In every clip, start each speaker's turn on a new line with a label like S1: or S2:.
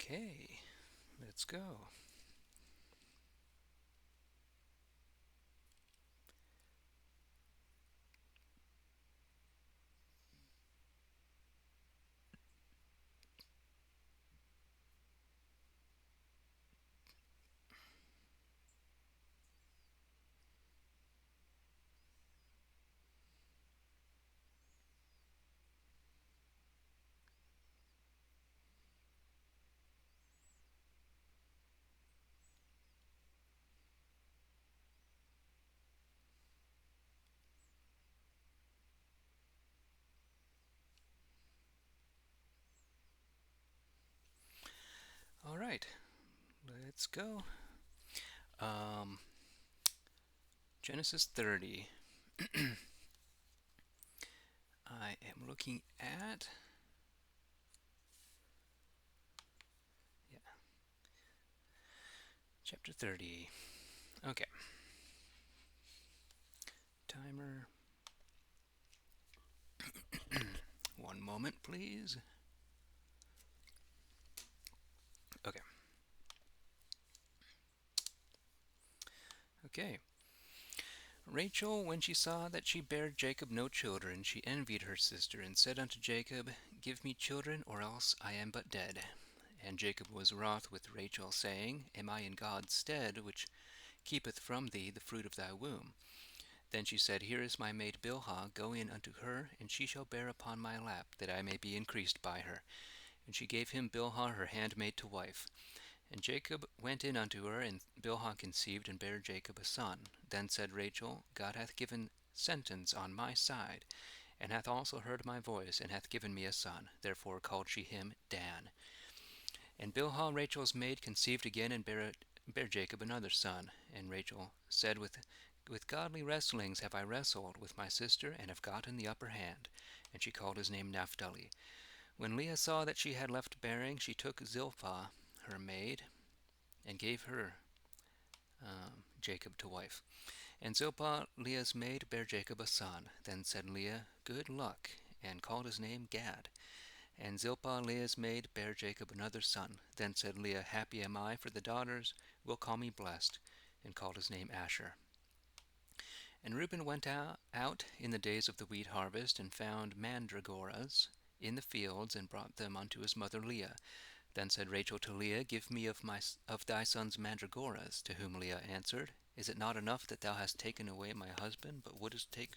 S1: Okay, let's go. All right, let's go. Um, Genesis 30. I am looking at, yeah, chapter 30. Okay, timer. One moment, please. Okay, okay. Rachel, when she saw that she bare Jacob no children, she envied her sister, and said unto Jacob, Give me children, or else I am but dead. And Jacob was wroth with Rachel, saying, Am I in God's stead, which keepeth from thee the fruit of thy womb? Then she said, Here is my maid Bilhah, go in unto her, and she shall bear upon my lap, that I may be increased by her. And she gave him Bilhah her handmaid to wife. And Jacob went in unto her, and Bilhah conceived, and bare Jacob a son. Then said Rachel, God hath given sentence on my side, and hath also heard my voice, and hath given me a son. Therefore called she him Dan. And Bilhah Rachel's maid conceived again, and bare Jacob another son. And Rachel said, with godly wrestlings have I wrestled with my sister, and have gotten the upper hand. And she called his name Naphtali. When Leah saw that she had left bearing, she took Zilpah her maid, and gave her Jacob to wife. And Zilpah Leah's maid bare Jacob a son. Then said Leah, Good luck, and called his name Gad. And Zilpah Leah's maid bare Jacob another son. Then said Leah, Happy am I, for the daughters will call me blessed, and called his name Asher. And Reuben went out in the days of the wheat harvest, and found mandragoras in the fields, and brought them unto his mother Leah. Then said Rachel to Leah, Give me of thy son's mandragoras. To whom Leah answered, Is it not enough that thou hast taken away my husband, but wouldest take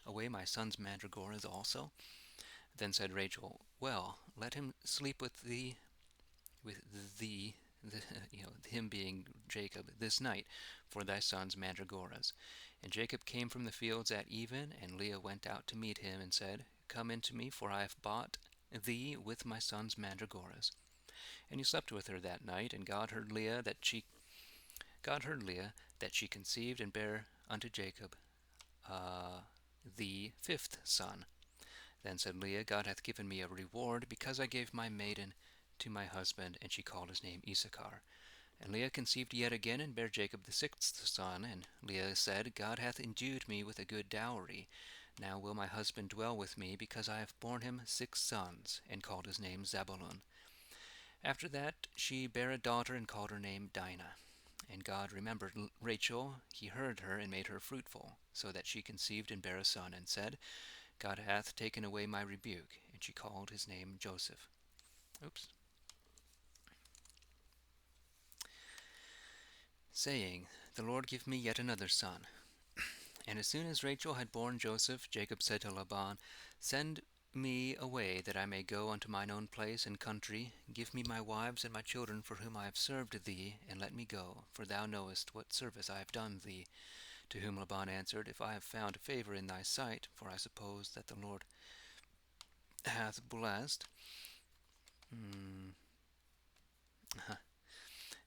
S1: away my son's mandragoras also? Then said Rachel, Well, let him sleep with thee, him being Jacob, this night, for thy son's mandragoras. And Jacob came from the fields at even, and Leah went out to meet him, and said, Come into me, for I have bought thee with my son's mandragoras. And he slept with her that night, and God heard Leah that she conceived, and bare unto Jacob the fifth son. Then said Leah, God hath given me a reward, because I gave my maiden to my husband. And she called his name Issachar. And Leah conceived yet again, and bare Jacob the sixth son. And Leah said, God hath endued me with a good dowry. Now will my husband dwell with me, because I have borne him 6 sons. And called his name Zebulun. After that she bare a daughter, and called her name Dinah. And God remembered Rachel, he heard her, and made her fruitful, so that she conceived and bare a son, and said, God hath taken away my rebuke. And she called his name Joseph. Oops. Saying, The Lord give me yet another son. And as soon as Rachel had borne Joseph, Jacob said to Laban, Send me away, that I may go unto mine own place and country. Give me my wives and my children, for whom I have served thee, and let me go, for thou knowest what service I have done thee. To whom Laban answered, If I have found favor in thy sight, for I suppose that the Lord hath blessed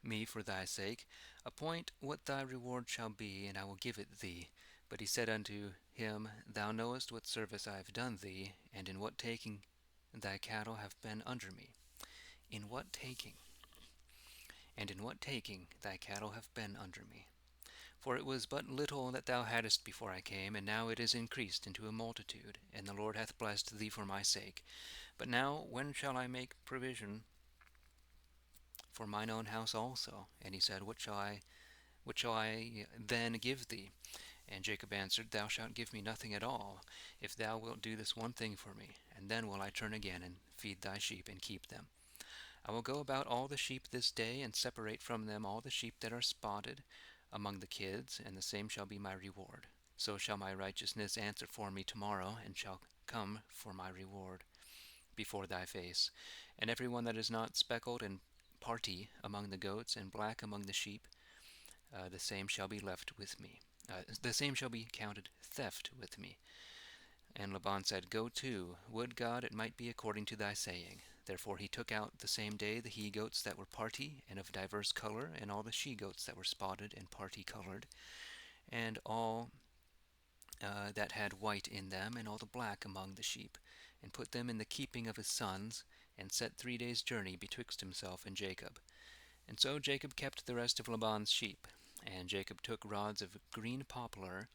S1: me for thy sake, appoint what thy reward shall be, and I will give it thee. But he said unto him, Thou knowest what service I have done thee, and in what taking thy cattle have been under me. In what taking? And in what taking thy cattle have been under me. For it was but little that thou hadst before I came, and now it is increased into a multitude, and the Lord hath blessed thee for my sake. But now when shall I make provision for mine own house also. And he said, what shall I then give thee? And Jacob answered, Thou shalt give me nothing at all, if thou wilt do this one thing for me, and then will I turn again and feed thy sheep and keep them. I will go about all the sheep this day, and separate from them all the sheep that are spotted among the kids, and the same shall be my reward. So shall my righteousness answer for me tomorrow, and shall come for my reward before thy face. And every one that is not speckled and party among the goats, and black among the sheep, the same shall be left with me. The same shall be counted theft with me. And Laban said, Go to, would God it might be according to thy saying. Therefore he took out the same day the he-goats that were party and of diverse color, and all the she-goats that were spotted and party-colored, and all that had white in them, and all the black among the sheep, and put them in the keeping of his sons, and set 3 days' journey betwixt himself and Jacob. And so Jacob kept the rest of Laban's sheep. And Jacob took rods of green poplar,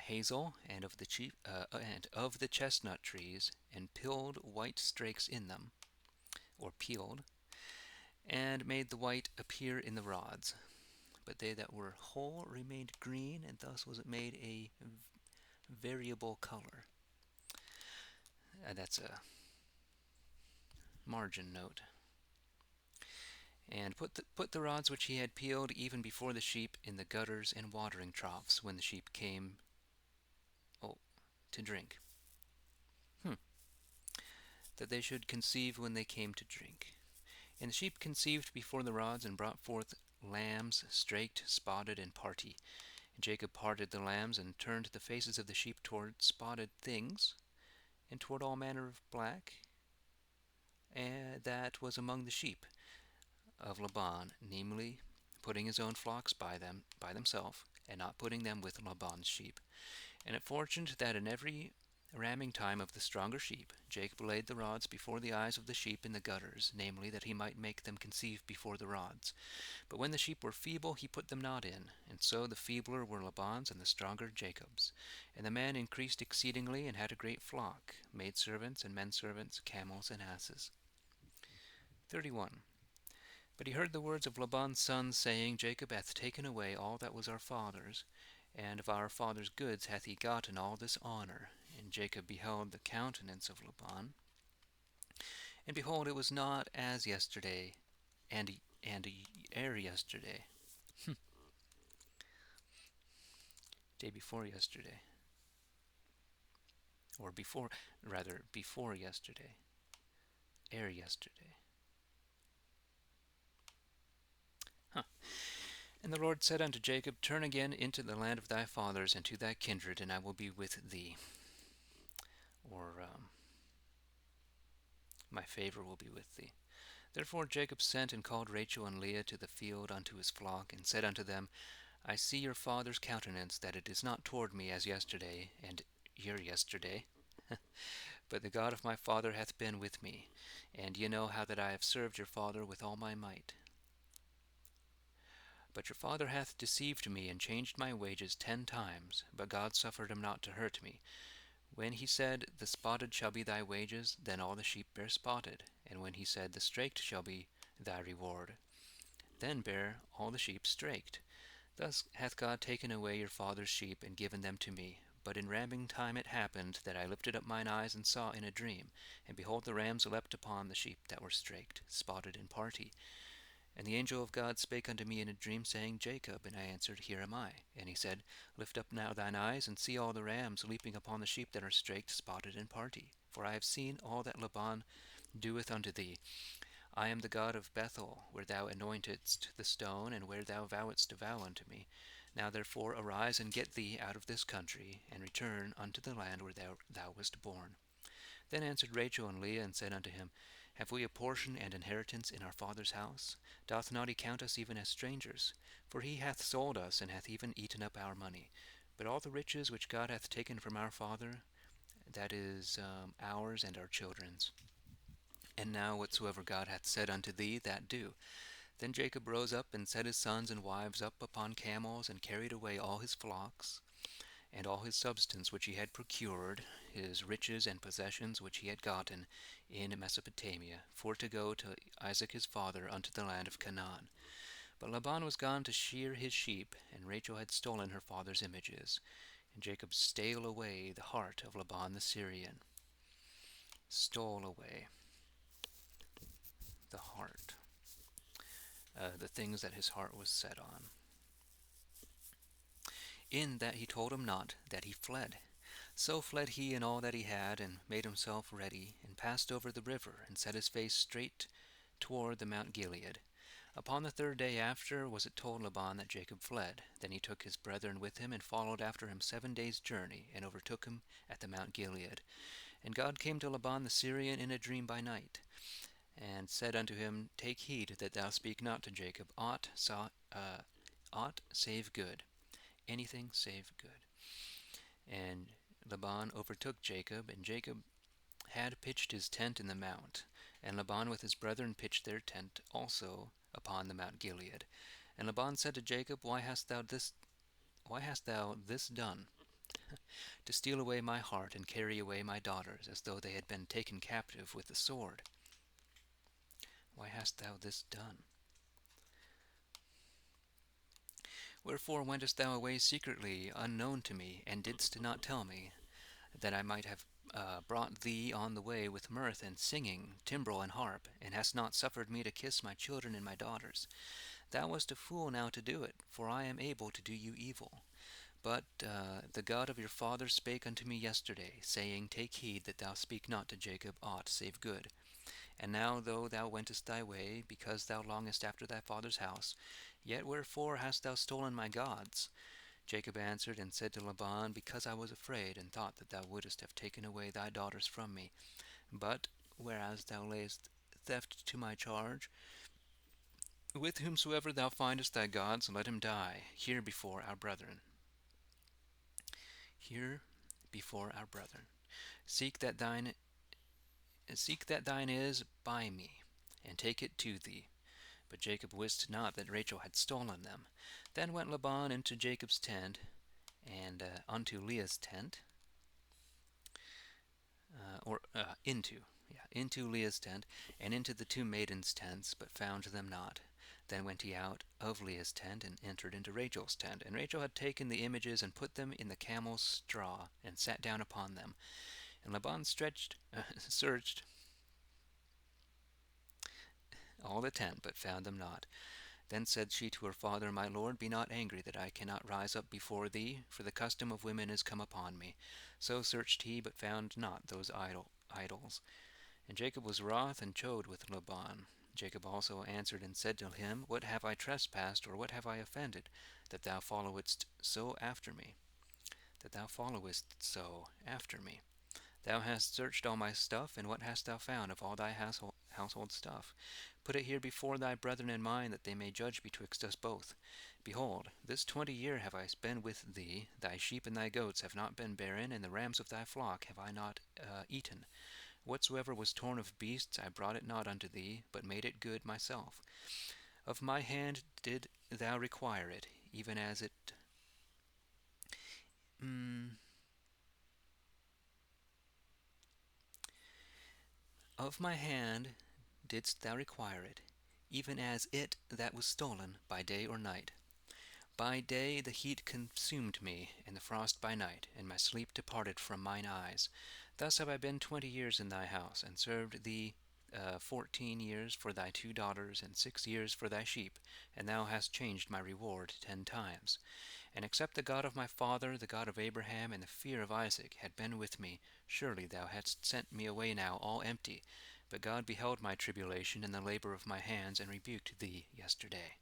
S1: hazel, and of the chestnut trees, and peeled white strakes in them, or peeled, and made the white appear in the rods. But they that were whole remained green, and thus was it made a variable color. That's a margin note. And put the rods which he had peeled even before the sheep in the gutters and watering troughs when the sheep came to drink, that they should conceive when they came to drink. And the sheep conceived before the rods, and brought forth lambs, straked, spotted, and party. And Jacob parted the lambs, and turned the faces of the sheep toward spotted things, and toward all manner of black, and that was among the sheep of Laban, namely, putting his own flocks by themselves, and not putting them with Laban's sheep. And it fortuned that in every ramming time of the stronger sheep, Jacob laid the rods before the eyes of the sheep in the gutters, namely, that he might make them conceive before the rods. But when the sheep were feeble, he put them not in. And so the feebler were Laban's, and the stronger Jacob's. And the man increased exceedingly, and had a great flock, maidservants and menservants, camels and asses. 31. But he heard the words of Laban's sons, saying, Jacob hath taken away all that was our father's, and of our father's goods hath he gotten all this honor. And Jacob beheld the countenance of Laban, and behold, it was not as yesterday, and ere yesterday, day before yesterday, or before yesterday, ere yesterday. And the Lord said unto Jacob, Turn again into the land of thy fathers, and to thy kindred, and I will be with thee. Or, my favor will be with thee. Therefore Jacob sent and called Rachel and Leah to the field unto his flock, and said unto them, I see your father's countenance, that it is not toward me as yesterday, and ere yesterday. But the God of my father hath been with me, and ye know how that I have served your father with all my might. But your father hath deceived me, and changed my wages 10 times, but God suffered him not to hurt me. When he said, The spotted shall be thy wages, then all the sheep bare spotted. And when he said, The straked shall be thy reward, then bare all the sheep straked. Thus hath God taken away your father's sheep, and given them to me. But in ramming time it happened, that I lifted up mine eyes, and saw in a dream, and behold, the rams leapt upon the sheep that were straked, spotted, and party. And the angel of God spake unto me in a dream, saying, Jacob. And I answered, Here am I. And he said, Lift up now thine eyes, and see all the rams leaping upon the sheep that are straked, spotted, and party. For I have seen all that Laban doeth unto thee. I am the God of Bethel, where thou anointedst the stone, and where thou vowedst a vow unto me. Now therefore arise, and get thee out of this country, and return unto the land where thou wast born. Then answered Rachel and Leah, and said unto him, Have we a portion and inheritance in our father's house? Doth not he count us even as strangers? For he hath sold us, and hath even eaten up our money. But all the riches which God hath taken from our father, that is ours and our children's. And now whatsoever God hath said unto thee, that do. Then Jacob rose up, and set his sons and wives up upon camels, and carried away all his flocks, and all his substance which he had procured, his riches and possessions which he had gotten in Mesopotamia, for to go to Isaac his father unto the land of Canaan. But Laban was gone to shear his sheep, and Rachel had stolen her father's images. And Jacob stole away the heart of Laban the Syrian. Stole away the heart, the things that his heart was set on. In that he told him not, that he fled. So fled he and all that he had, and made himself ready, and passed over the river, and set his face straight toward the Mount Gilead. Upon the third day after was it told Laban that Jacob fled. Then he took his brethren with him, and followed after him 7 days' journey, and overtook him at the Mount Gilead. And God came to Laban the Syrian in a dream by night, and said unto him, Take heed that thou speak not to Jacob aught save good, anything save good. And Laban overtook Jacob, and Jacob had pitched his tent in the mount. And Laban with his brethren pitched their tent also upon the Mount Gilead. And Laban said to Jacob, Why hast thou this done? To steal away my heart, and carry away my daughters, as though they had been taken captive with the sword. Why hast thou this done? Wherefore wentest thou away secretly, unknown to me, and didst not tell me, that I might have brought thee on the way with mirth and singing, timbrel and harp, and hast not suffered me to kiss my children and my daughters? Thou wast a fool now to do it, for I am able to do you evil. But the God of your fathers spake unto me yesterday, saying, Take heed that thou speak not to Jacob aught save good. And now, though thou wentest thy way, because thou longest after thy father's house, yet wherefore hast thou stolen my gods? Jacob answered and said to Laban, Because I was afraid, and thought that thou wouldest have taken away thy daughters from me. But whereas thou layest theft to my charge, with whomsoever thou findest thy gods, let him die here before our brethren. Here before our brethren. Seek that thine is by me, and take it to thee. But Jacob wist not that Rachel had stolen them. Then went Laban into Jacob's tent, and unto Leah's tent, into Leah's tent, and into the 2 maidens' tents, but found them not. Then went he out of Leah's tent, and entered into Rachel's tent. And Rachel had taken the images, and put them in the camel's straw, and sat down upon them. And Laban searched all the tent, but found them not. Then said she to her father, My lord, be not angry that I cannot rise up before thee, for the custom of women is come upon me. So searched he, but found not those idols. And Jacob was wroth, and chode with Laban. Jacob also answered and said to him, What have I trespassed, or what have I offended, that thou followest so after me? Thou hast searched all my stuff, and what hast thou found of all thy household stuff? Put it here before thy brethren and mine, that they may judge betwixt us both. Behold, this 20 year have I been with thee, thy sheep and thy goats have not been barren, and the rams of thy flock have I not eaten. Whatsoever was torn of beasts, I brought it not unto thee, but made it good myself. Of my hand did thou require it, even as it... Of my hand didst thou require it, even as it that was stolen, by day or night. By day the heat consumed me, and the frost by night, and my sleep departed from mine eyes. Thus have I been 20 years in thy house, and served thee 14 years for thy 2 daughters, and 6 years for thy sheep, and thou hast changed my reward 10 times. And except the God of my father, the God of Abraham, and the fear of Isaac, had been with me, surely thou hadst sent me away now all empty. But God beheld my tribulation and the labor of my hands, and rebuked thee yesterday.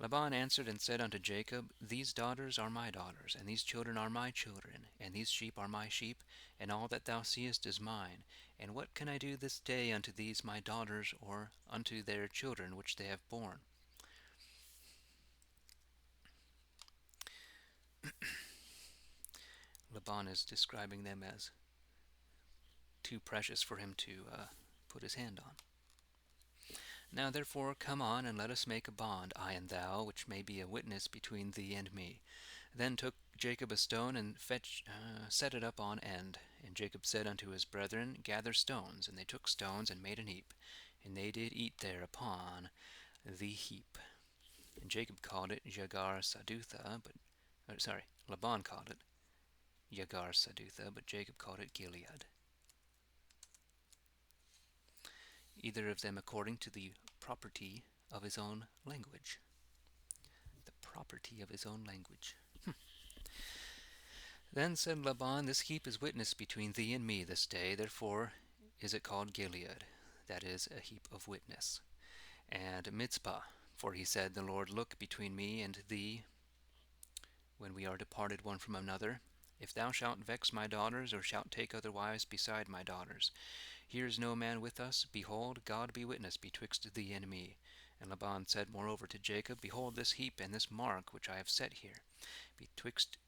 S1: Laban answered and said unto Jacob, These daughters are my daughters, and these children are my children, and these sheep are my sheep, and all that thou seest is mine. And what can I do this day unto these my daughters, or unto their children which they have borne? Laban is describing them as too precious for him to put his hand on. Now therefore come on, and let us make a bond, I and thou, which may be a witness between thee and me. Then took Jacob a stone and set it up on end. And Jacob said unto his brethren, Gather stones. And they took stones and made an heap. And they did eat thereupon the heap. And Jacob called it Jagar Sadutha, Laban called it Yagar Sadutha, but Jacob called it Gilead. Either of them according to the property of his own language. The property of his own language. Then said Laban, This heap is witness between thee and me this day, therefore is it called Gilead, that is, a heap of witness. And Mizpah, for he said, The Lord look between me and thee when we are departed one from another. If thou shalt vex my daughters, or shalt take other wives beside my daughters, here is no man with us. Behold, God be witness betwixt thee and me. And Laban said moreover to Jacob, Behold this heap and this mark which I have set here, betwixt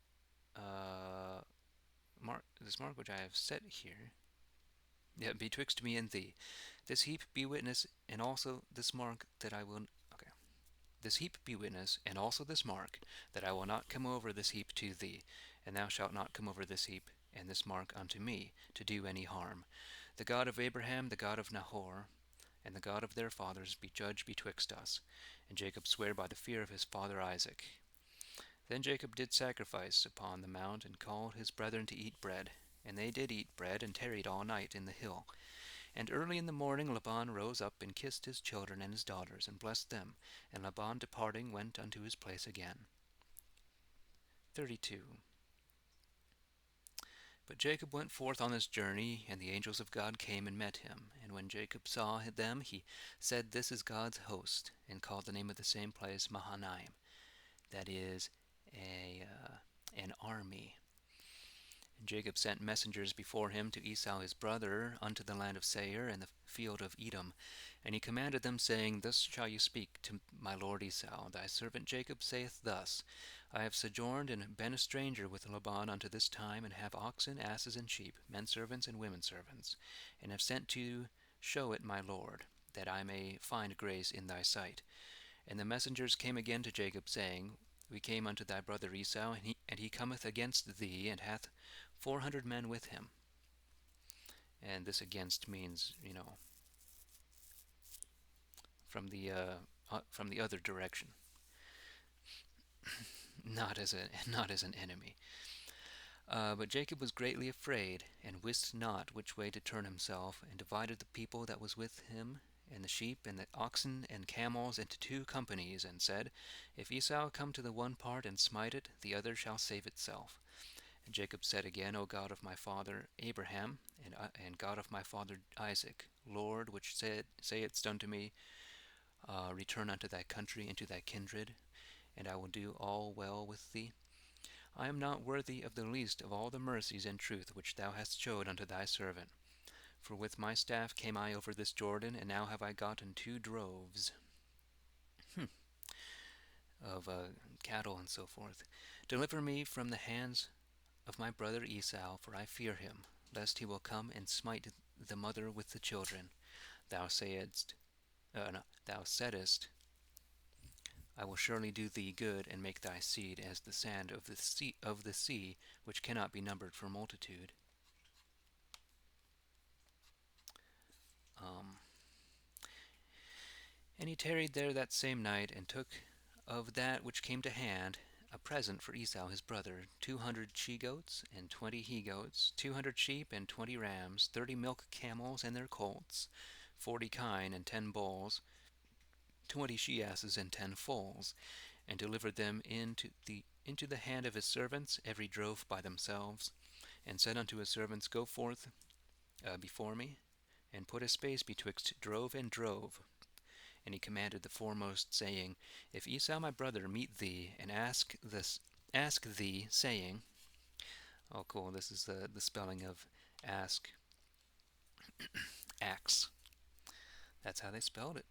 S1: this mark which I have set here, betwixt me and thee. This heap be witness, and also this mark that I will. Okay. This heap be witness, and also this mark, that I will not come over this heap to thee, and thou shalt not come over this heap and this mark unto me, to do any harm. The God of Abraham, the God of Nahor, and the God of their fathers be judge betwixt us. And Jacob sware by the fear of his father Isaac. Then Jacob did sacrifice upon the mount, and called his brethren to eat bread. And they did eat bread, and tarried all night in the hill. And early in the morning Laban rose up, and kissed his children and his daughters, and blessed them. And Laban departing went unto his place again. 32. But Jacob went forth on his journey, and the angels of God came and met him. And when Jacob saw them, he said, This is God's host, and called the name of the same place Mahanaim, that is, an army. And Jacob sent messengers before him to Esau his brother unto the land of Seir and the field of Edom. And he commanded them, saying, Thus shall you speak to my lord Esau. Thy servant Jacob saith thus, I have sojourned and been a stranger with Laban unto this time, and have oxen, asses, and sheep, men servants and women servants, and have sent to show it my lord, that I may find grace in thy sight. And the messengers came again to Jacob, saying, We came unto thy brother Esau, and he cometh against thee, and hath 400 men with him. And this against means, from the other direction, not as an enemy. But Jacob was greatly afraid, and wist not which way to turn himself, and divided the people that was with him, and the sheep, and the oxen, and camels, into 2 companies, and said, If Esau come to the one part and smite it, the other shall save itself. And Jacob said again, O God of my father Abraham, and God of my father Isaac, Lord, which saidst unto me, Return unto thy country, into thy kindred, and I will do all well with thee. I am not worthy of the least of all the mercies and truth which thou hast showed unto thy servant. For with my staff came I over this Jordan, and now have I gotten 2 droves of cattle and so forth. Deliver me from the hands of my brother Esau, for I fear him, lest he will come and smite the mother with the children. Thou saidst, I will surely do thee good, and make thy seed as the sand of the sea, which cannot be numbered for multitude. And he tarried there that same night, and took of that which came to hand a present for Esau his brother, 200 she-goats, and 20 he-goats, 200 sheep, and 20 rams, 30 milk camels and their colts, 40 kine, and 10 bulls, 20 she-asses, and 10 foals, and delivered them into the hand of his servants, every drove by themselves, and said unto his servants, Go forth before me, and put a space betwixt drove and drove. And he commanded the foremost, saying, If Esau my brother meet thee, and ask thee, saying, oh cool, this is the spelling of ask, axe. That's how they spelled it.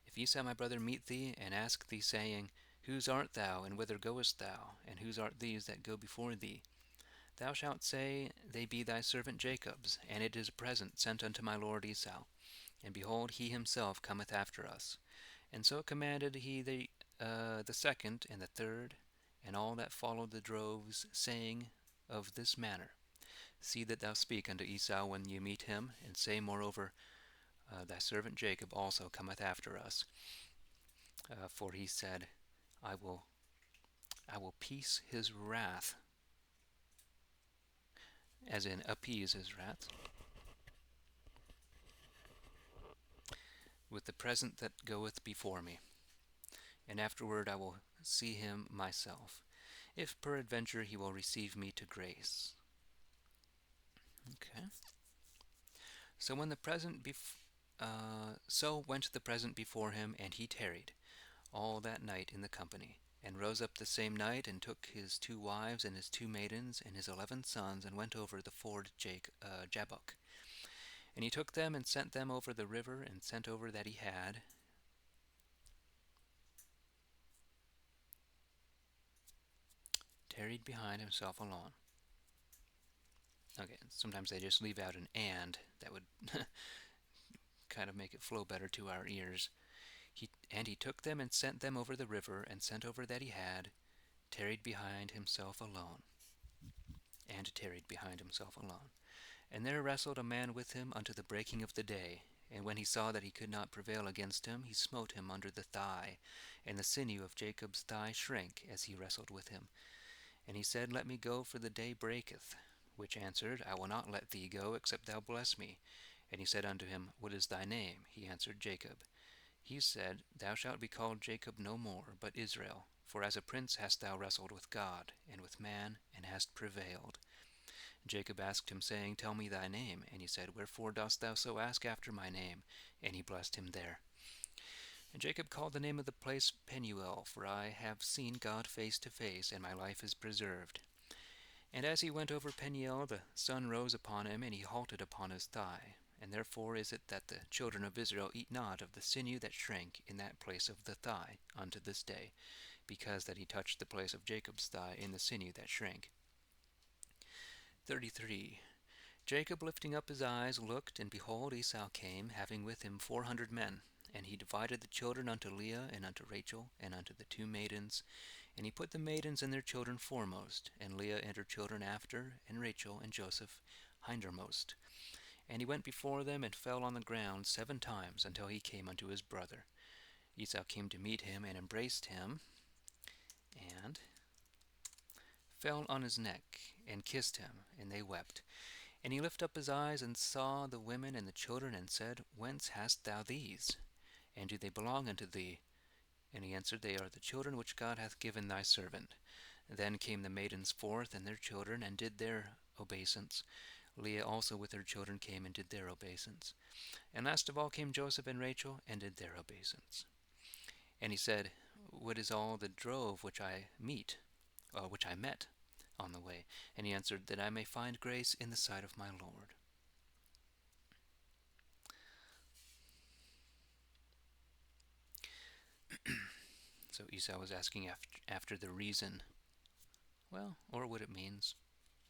S1: If Esau my brother meet thee, and ask thee, saying, Whose art thou, and whither goest thou, and whose art these that go before thee? Thou shalt say, They be thy servant Jacob's, and it is a present sent unto my lord Esau. And behold, he himself cometh after us. And so commanded he the second and the third, and all that followed the droves, saying of this manner, See that thou speak unto Esau when you meet him, and say moreover, Thy servant Jacob also cometh after us. For he said, I will peace his wrath, as in appease his wrath, with the present that goeth before me, and afterward I will see him myself, if peradventure he will receive me to grace. Okay. So when the present so went the present before him, and he tarried all that night in the company, and rose up the same night, and took his 2 wives, and his 2 maidens, and his 11 sons, and went over the ford Jabbok. And he took them, and sent them over the river, and sent over that he had. Tarried behind himself alone. Okay, sometimes they just leave out an and. That would kind of make it flow better to our ears. And he took them, and sent them over the river, and sent over that he had, tarried behind himself alone. And tarried behind himself alone. And there wrestled a man with him unto the breaking of the day. And when he saw that he could not prevail against him, he smote him under the thigh, and the sinew of Jacob's thigh shrank as he wrestled with him. And he said, Let me go, for the day breaketh. Which answered, I will not let thee go, except thou bless me. And he said unto him, What is thy name? He answered, Jacob. He said, Thou shalt be called Jacob no more, but Israel. For as a prince hast thou wrestled with God, and with man, and hast prevailed. Jacob asked him, saying, Tell me thy name. And he said, Wherefore dost thou so ask after my name? And he blessed him there. And Jacob called the name of the place Peniel, for I have seen God face to face, and my life is preserved. And as he went over Peniel, the sun rose upon him, and he halted upon his thigh. And therefore is it that the children of Israel eat not of the sinew that shrank in that place of the thigh unto this day, because that he touched the place of Jacob's thigh in the sinew that shrank. 33. Jacob lifting up his eyes looked, and behold, Esau came, having with him 400 men. And he divided the children unto Leah, and unto Rachel, and unto the 2 maidens. And he put the maidens and their children foremost, and Leah and her children after, and Rachel and Joseph hindermost. And he went before them, and fell on the ground 7 times, until he came unto his brother. Esau came to meet him, and embraced him, and fell on his neck, and kissed him, and they wept. And he lifted up his eyes, and saw the women and the children, and said, Whence hast thou these? And do they belong unto thee? And he answered, They are the children which God hath given thy servant. Then came the maidens forth, and their children, and did their obeisance. Leah also with her children came, and did their obeisance. And last of all came Joseph and Rachel, and did their obeisance. And he said, What is all the drove which I met on the way? And he answered, That I may find grace in the sight of my Lord. So Esau was asking after the reason, or what it means,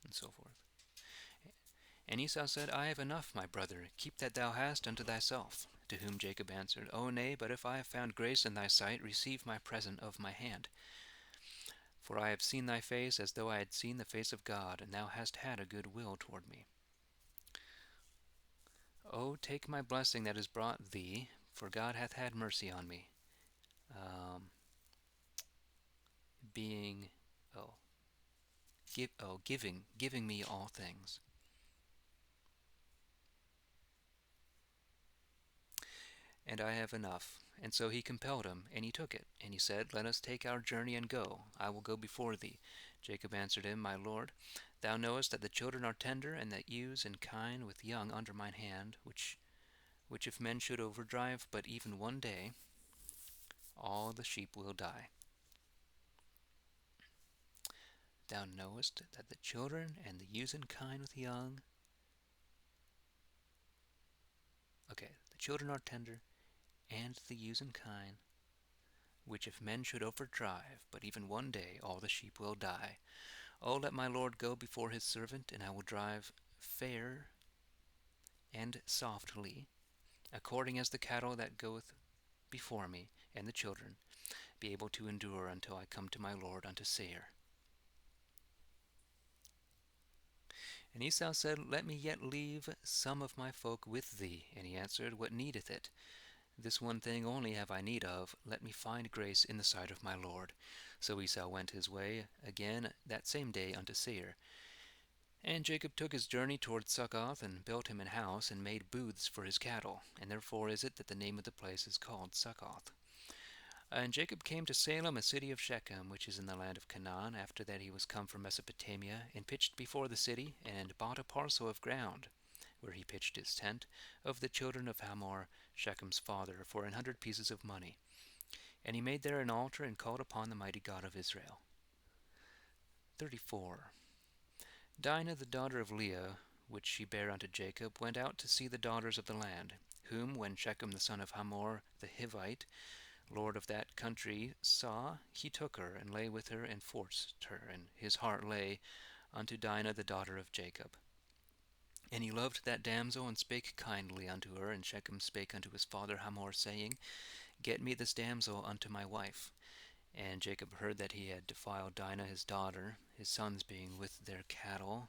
S1: and so forth. And Esau said, I have enough, my brother, keep that thou hast unto thyself. To whom Jacob answered, O nay, but if I have found grace in thy sight, receive my present of my hand. For I have seen thy face as though I had seen the face of God, and thou hast had a good will toward me. O take my blessing that is brought thee, for God hath had mercy on me. Giving me all things. And I have enough. And so he compelled him, and he took it. And he said, Let us take our journey and go. I will go before thee. Jacob answered him, My lord, thou knowest that the children are tender, and that ewes and kine with young under mine hand, which if men should overdrive but even one day, all the sheep will die. Thou knowest that the children and the ewes and kine with young. Okay, the children are tender, and the ewes and kine, which if men should overdrive, but even one day, all the sheep will die. O let my lord go before his servant, and I will drive fair and softly, according as the cattle that goeth before me, and the children. be able to endure until I come to my lord unto Seir. And Esau said, Let me yet leave some of my folk with thee. And he answered, What needeth it? This one thing only have I need of, let me find grace in the sight of my lord. So Esau went his way again that same day unto Seir. And Jacob took his journey toward Succoth, and built him an house, and made booths for his cattle. And therefore is it that the name of the place is called Succoth. And Jacob came to Salem, a city of Shechem, which is in the land of Canaan, after that he was come from Mesopotamia, and pitched before the city, and bought a parcel of ground, where he pitched his tent, of the children of Hamor, Shechem's father, for 100 pieces of money. And he made there an altar, and called upon the mighty God of Israel. 34. Dinah the daughter of Leah, which she bare unto Jacob, went out to see the daughters of the land, whom when Shechem the son of Hamor the Hivite, lord of that country, saw, he took her, and lay with her, and forced her, and his heart lay unto Dinah the daughter of Jacob. And he loved that damsel, and spake kindly unto her. And Shechem spake unto his father Hamor, saying, Get me this damsel unto my wife. And Jacob heard that he had defiled Dinah his daughter, his sons being with their cattle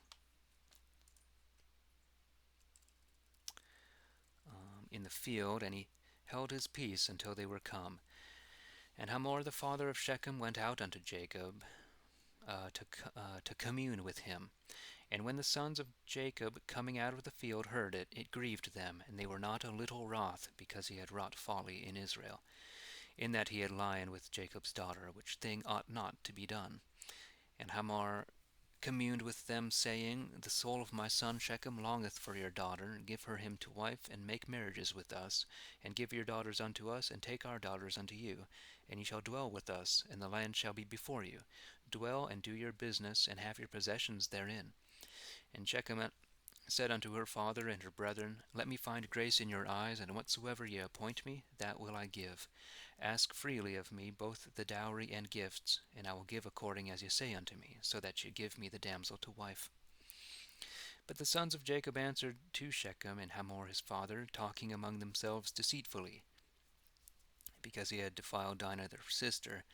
S1: in the field, and he held his peace until they were come. And Hamor the father of Shechem went out unto Jacob to commune with him. And when the sons of Jacob coming out of the field heard it, it grieved them, and they were not a little wroth, because he had wrought folly in Israel, in that he had lied with Jacob's daughter, which thing ought not to be done. And Hamor communed with them, saying, The soul of my son Shechem longeth for your daughter. Give her him to wife, and make marriages with us, and give your daughters unto us, and take our daughters unto you. And ye shall dwell with us, and the land shall be before you. Dwell and do your business, and have your possessions therein. And Shechem said unto her father and her brethren, Let me find grace in your eyes, and whatsoever ye appoint me, that will I give. Ask freely of me both the dowry and gifts, and I will give according as ye say unto me, so that ye give me the damsel to wife. But the sons of Jacob answered to Shechem and Hamor his father, talking among themselves deceitfully, because he had defiled Dinah their sister.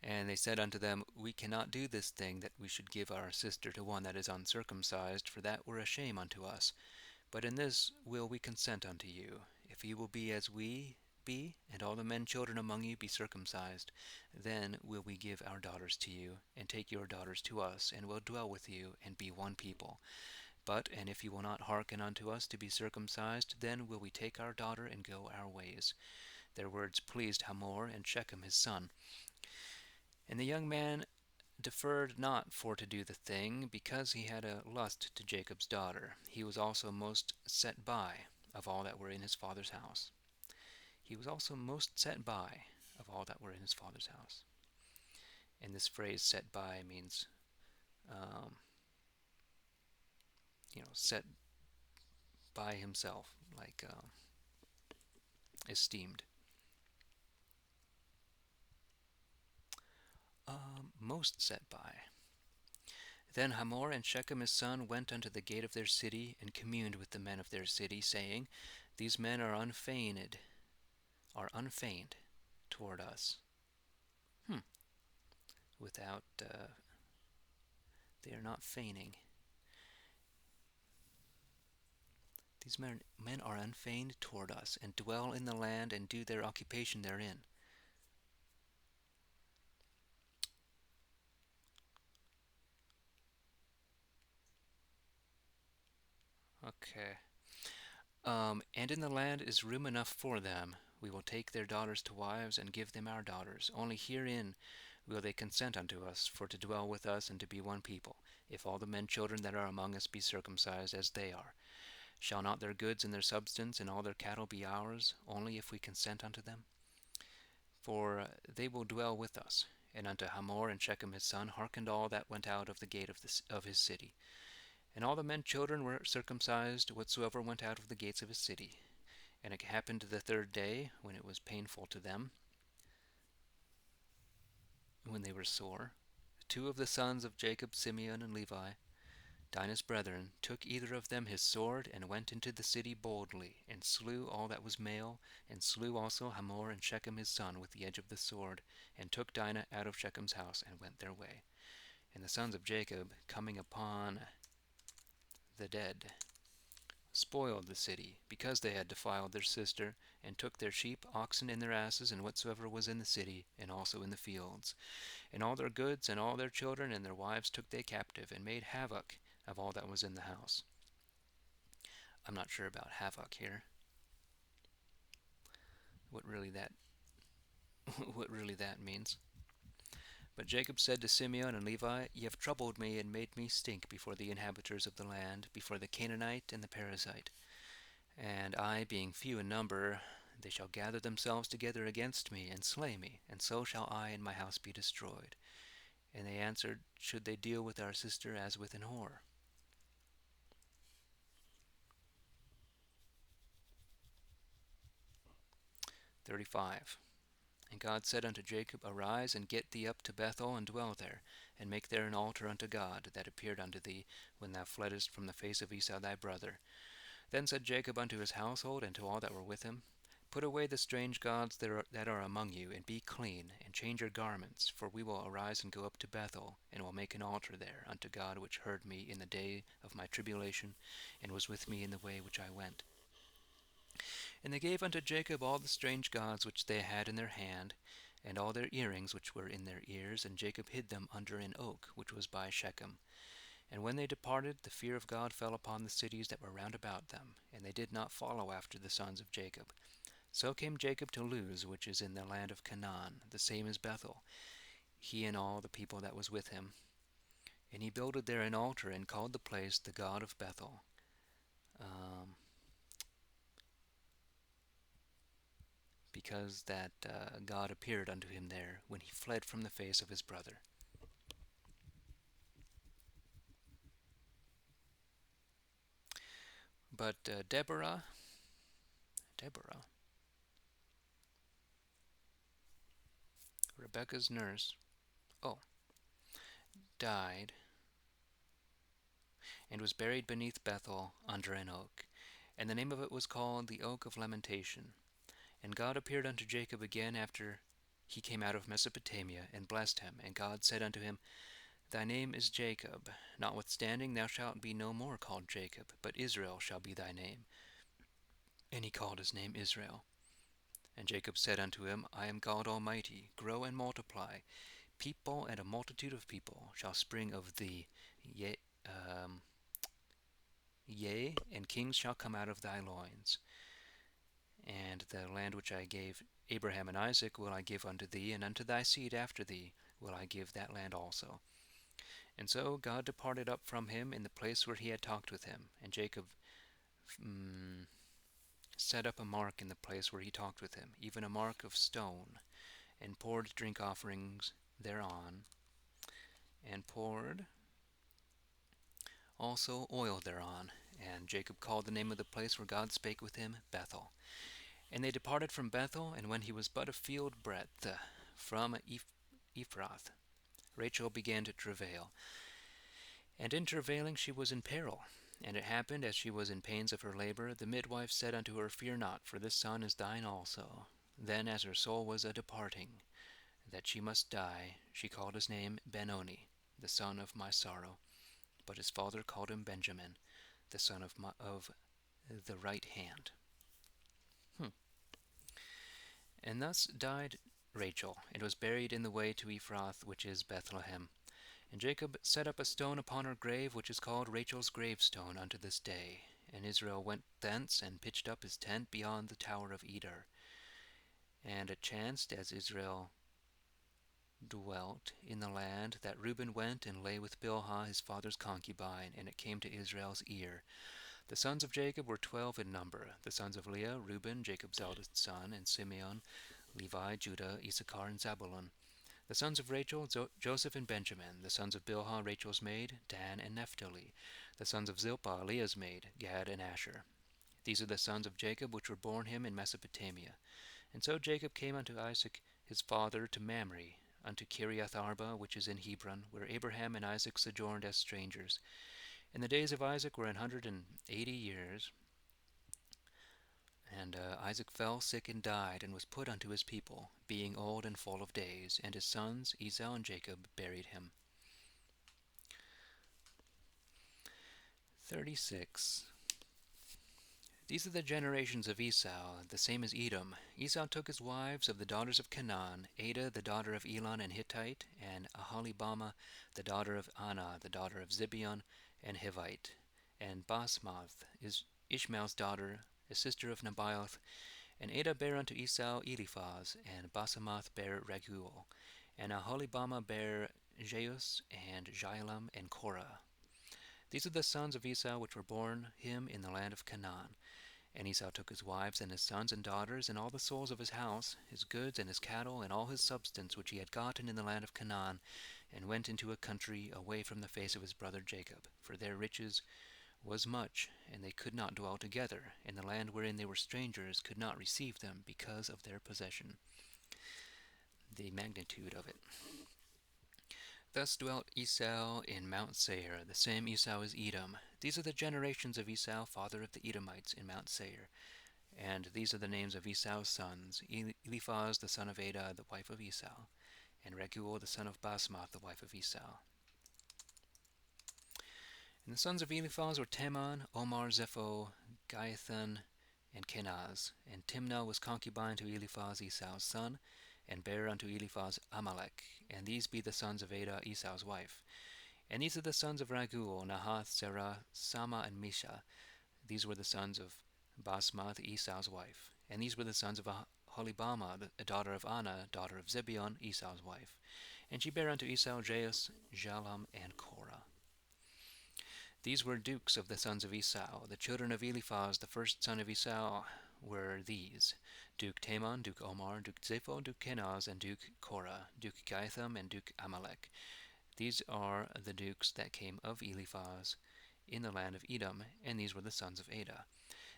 S1: And they said unto them, We cannot do this thing, that we should give our sister to one that is uncircumcised, for that were a shame unto us. But in this will we consent unto you, if ye will be as we be, and all the men children among you be circumcised, then will we give our daughters to you, and take your daughters to us, and will dwell with you, and be one people. But, and if you will not hearken unto us to be circumcised, then will we take our daughter, and go our ways. Their words pleased Hamor and Shechem his son. And the young man deferred not for to do the thing, because he had a lust to Jacob's daughter. He was also most set by of all that were in his father's house. He was also most set by of all that were in his father's house. And this phrase "set by" means, set by himself, like esteemed. Most set by. Then Hamor and Shechem his son went unto the gate of their city, and communed with the men of their city, saying, These men are unfeigned toward us. Without, they are not feigning. These men are unfeigned toward us, and dwell in the land, and do their occupation therein. Okay. And in the land is room enough for them. We will take their daughters to wives, and give them our daughters. Only herein will they consent unto us, for to dwell with us, and to be one people, if all the men children that are among us be circumcised as they are. Shall not their goods and their substance and all their cattle be ours, only if we consent unto them? For they will dwell with us. And unto Hamor and Shechem his son hearkened all that went out of the gate of his city. And all the men children were circumcised, whatsoever went out of the gates of his city. And it happened the third day, when it was painful to them, when they were sore, two of the sons of Jacob, Simeon and Levi, Dinah's brethren took either of them his sword, and went into the city boldly, and slew all that was male, and slew also Hamor and Shechem his son with the edge of the sword, and took Dinah out of Shechem's house, and went their way. And the sons of Jacob, coming upon the dead, spoiled the city, because they had defiled their sister, and took their sheep, oxen, and their asses, and whatsoever was in the city, and also in the fields. And all their goods, and all their children, and their wives took they captive, and made havoc of all that was in the house. I'm not sure about havoc here. What really that what really that means. But Jacob said to Simeon and Levi, Ye have troubled me, and made me stink before the inhabitants of the land, before the Canaanite and the Perizzite. And I, being few in number, they shall gather themselves together against me, and slay me, and so shall I and my house be destroyed. And they answered, Should they deal with our sister as with an whore? 35. And God said unto Jacob, Arise, and get thee up to Bethel, and dwell there, and make there an altar unto God, that appeared unto thee when thou fleddest from the face of Esau thy brother. Then said Jacob unto his household, and to all that were with him, Put away the strange gods that are among you, and be clean, and change your garments, for we will arise and go up to Bethel, and will make an altar there unto God, which heard me in the day of my tribulation, and was with me in the way which I went. And they gave unto Jacob all the strange gods which they had in their hand, and all their earrings which were in their ears, and Jacob hid them under an oak which was by Shechem. And when they departed, the fear of God fell upon the cities that were round about them, and they did not follow after the sons of Jacob. So came Jacob to Luz, which is in the land of Canaan, the same as Bethel, he and all the people that was with him. And he builded there an altar, and called the place the God of Bethel. Because that God appeared unto him there when he fled from the face of his brother. But Deborah, Rebekah's nurse, died, and was buried beneath Bethel under an oak. And the name of it was called the Oak of Lamentation. And God appeared unto Jacob again after he came out of Mesopotamia, and blessed him. And God said unto him, Thy name is Jacob. Notwithstanding thou shalt be no more called Jacob, but Israel shall be thy name. And he called his name Israel. And Jacob said unto him, I am God Almighty, grow and multiply. People and a multitude of people shall spring of thee. Yea, and kings shall come out of thy loins. And the land which I gave Abraham and Isaac will I give unto thee, and unto thy seed after thee will I give that land also. And so God departed up from him in the place where he had talked with him. And Jacob set up a mark in the place where he talked with him, even a mark of stone, and poured drink offerings thereon, and poured also oil thereon. And Jacob called the name of the place where God spake with him, Bethel. And they departed from Bethel, and when he was but a field breadth from Ephrath, Rachel began to travail. And in travailing she was in peril. And it happened, as she was in pains of her labor, the midwife said unto her, Fear not, for this son is thine also. Then, as her soul was a departing, that she must die, she called his name Benoni, the son of my sorrow. But his father called him Benjamin, the son of the right hand. And thus died Rachel, and was buried in the way to Ephrath, which is Bethlehem. And Jacob set up a stone upon her grave, which is called Rachel's gravestone unto this day. And Israel went thence, and pitched up his tent beyond the tower of Eder. And it chanced, as Israel dwelt in the land, that Reuben went and lay with Bilhah his father's concubine, and it came to Israel's ear. The sons of Jacob were 12 in number. The sons of Leah, Reuben, Jacob's eldest son, and Simeon, Levi, Judah, Issachar, and Zabulon. The sons of Rachel, Joseph and Benjamin. The sons of Bilhah, Rachel's maid, Dan and Naphtali. The sons of Zilpah, Leah's maid, Gad and Asher. These are the sons of Jacob which were born him in Mesopotamia. And so Jacob came unto Isaac his father to Mamre, unto Kiriath Arba, which is in Hebron, where Abraham and Isaac sojourned as strangers. And the days of Isaac were 180 years. And Isaac fell sick and died, and was put unto his people, being old and full of days. And his sons Esau and Jacob buried him. 36. These are the generations of Esau, the same as Edom. Esau took his wives of the daughters of Canaan, Adah the daughter of Elon and Hittite, and Aholibamah the daughter of Anah, the daughter of Zibeon and Hivite. And Basmath is Ishmael's daughter, a sister of Nebaioth. And Adah bare unto Esau Eliphaz, and Basemath bare Raguel. And Aholibamah bare Jeus, and Jaalam, and Korah. These are the sons of Esau which were born him in the land of Canaan. And Esau took his wives and his sons and daughters, and all the souls of his house, his goods and his cattle, and all his substance which he had gotten in the land of Canaan, and went into a country away from the face of his brother Jacob. For their riches was much, and they could not dwell together, and the land wherein they were strangers could not receive them because of their possession. The magnitude of it. Thus dwelt Esau in Mount Seir, the same Esau is Edom. These are the generations of Esau, father of the Edomites, in Mount Seir. And these are the names of Esau's sons: Eliphaz the son of Adah, the wife of Esau, and Raguel the son of Basmath, the wife of Esau. And the sons of Eliphaz were Teman, Omar, Zepho, Gaithan, and Kenaz. And Timnah was concubine to Eliphaz, Esau's son, and bare unto Eliphaz Amalek. And these be the sons of Adah, Esau's wife. And these are the sons of Raguel, Nahath, Zerah, Sama, and Misha. These were the sons of Basmath, Esau's wife. And these were the sons of Aholibamah, the daughter of Anah, daughter of Zibeon, Esau's wife. And she bare unto Esau Jeus, Jaalam, and Korah. These were dukes of the sons of Esau. The children of Eliphaz, the first son of Esau, were these: Duke Teman, Duke Omar, Duke Zepho, Duke Kenaz, and Duke Korah, Duke Gaitham, and Duke Amalek. These are the dukes that came of Eliphaz in the land of Edom, and these were the sons of Adah.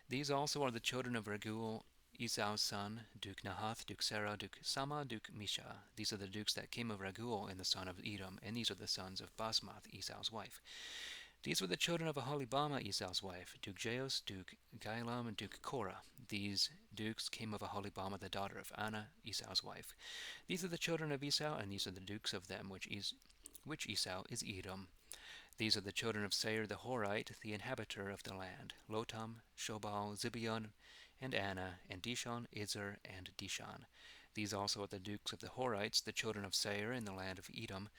S1: These also are the children of Raguel, Esau's son, Duke Nahath, Duke Serah, Duke Sama, Duke Misha. These are the dukes that came of Raguel and the son of Edom, and these are the sons of Basmath, Esau's wife. These were the children of Aholibamah, Esau's wife, Duke Jeus, Duke Gailam, and Duke Korah. These dukes came of Aholibamah, the daughter of Anah, Esau's wife. These are the children of Esau, and these are the dukes of them which Esau is Edom. These are the children of Seir the Horite, the inhabitor of the land: Lotam, Shobal, Zibeon, and Anah, and Dishon, Izer, and Dishan. These also are the dukes of the Horites, the children of Seir in the land of Edom.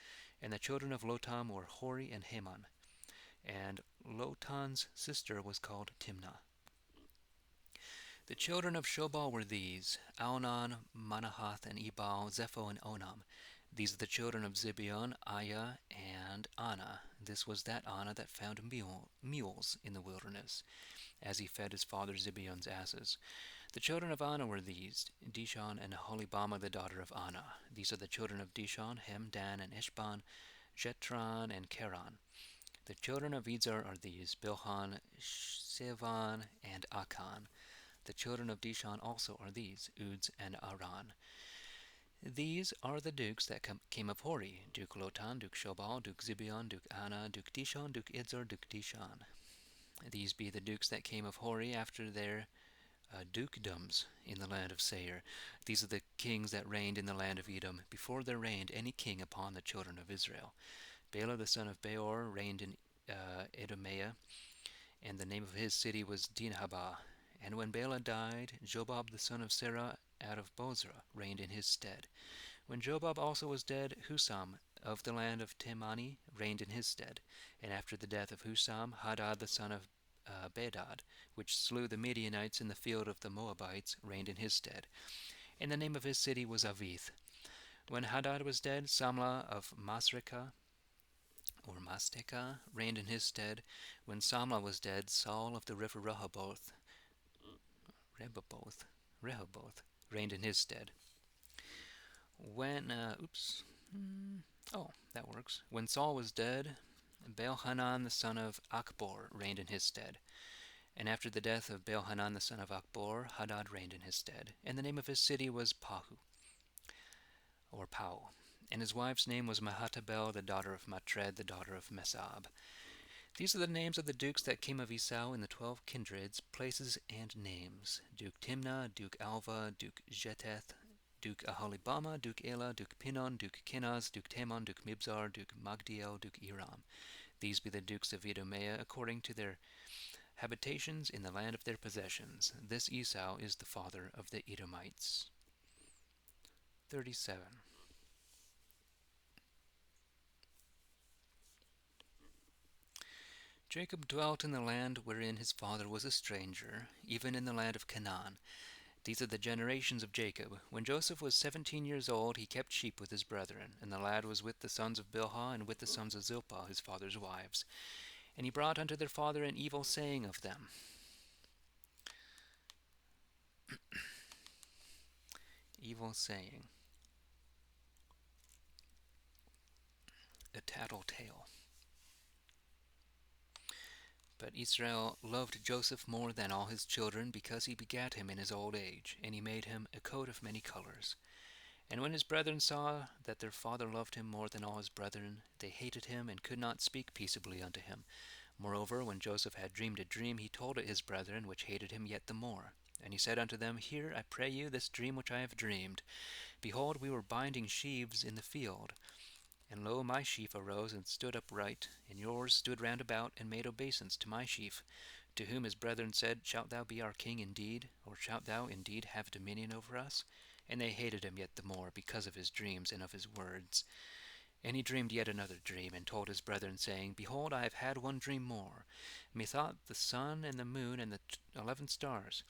S1: And the children of Lotam were Hori and Heman. And Lotan's sister was called Timnah. The children of Shobal were these: Alnan, Manahath, and Ebal, Zepho, and Onam. These are the children of Zibeon, Aiah, and Anah. This was that Anah that found mules in the wilderness, as he fed his father Zibeon's asses. The children of Anah were these: Dishon, and Aholibamah, the daughter of Anah. These are the children of Dishon: Hem, Dan, and Eshban, Jetran, and Keran. The children of Ezer are these: Bilhan, Sivan, and Akan. The children of Dishon also are these: Uds and Aran. These are the dukes that came of Hori: Duke Lotan, Duke Shobal, Duke Zibeon, Duke Anah, Duke Dishon, Duke Idzer, Duke Dishan. These be the dukes that came of Hori after their dukedoms in the land of Seir. These are the kings that reigned in the land of Edom, before there reigned any king upon the children of Israel. Bela the son of Beor reigned in Edomea, and the name of his city was Dinhabah. And when Bela died, Jobab the son of Serah out of Bozrah reigned in his stead. When Jobab also was dead, Husam of the land of Temani reigned in his stead. And after the death of Husam, Hadad the son of Bedad, which slew the Midianites in the field of the Moabites, reigned in his stead. And the name of his city was Avith. When Hadad was dead, Samlah of Masrekah or Masteka reigned in his stead. When Samlah was dead, Saul of the river Rehoboth reigned in his stead. When When Saul was dead, Baal-Hanan the son of Achbor reigned in his stead. And after the death of Baal-Hanan the son of Achbor, Hadad reigned in his stead. And the name of his city was Pau. And his wife's name was Mehatabel, the daughter of Matred, the daughter of Mesab. These are the names of the dukes that came of Esau in the 12 kindreds, places and names: Duke Timnah, Duke Alva, Duke Jeteth, Duke Aholibama, Duke Elah, Duke Pinon, Duke Kenaz, Duke Tamon, Duke Mibzar, Duke Magdiel, Duke Eram. These be the dukes of Edomea according to their habitations in the land of their possessions. This Esau is the father of the Edomites. 37. Jacob dwelt in the land wherein his father was a stranger, even in the land of Canaan. These are the generations of Jacob. When Joseph was 17 years old, he kept sheep with his brethren, and the lad was with the sons of Bilhah and with the sons of Zilpah, his father's wives. And he brought unto their father an evil saying of them. Evil saying. A tattletale. But Israel loved Joseph more than all his children, because he begat him in his old age, and he made him a coat of many colors. And when his brethren saw that their father loved him more than all his brethren, they hated him, and could not speak peaceably unto him. Moreover, when Joseph had dreamed a dream, he told it his brethren, which hated him yet the more. And he said unto them, Hear, I pray you, this dream which I have dreamed. Behold, we were binding sheaves in the field. And lo, my sheaf arose and stood upright, and yours stood round about, and made obeisance to my sheaf. To whom his brethren said, Shalt thou be our king indeed? Or shalt thou indeed have dominion over us? And they hated him yet the more, because of his dreams and of his words. And he dreamed yet another dream, and told his brethren, saying, Behold, I have had one dream more. Methought the sun and the moon and the 11 stars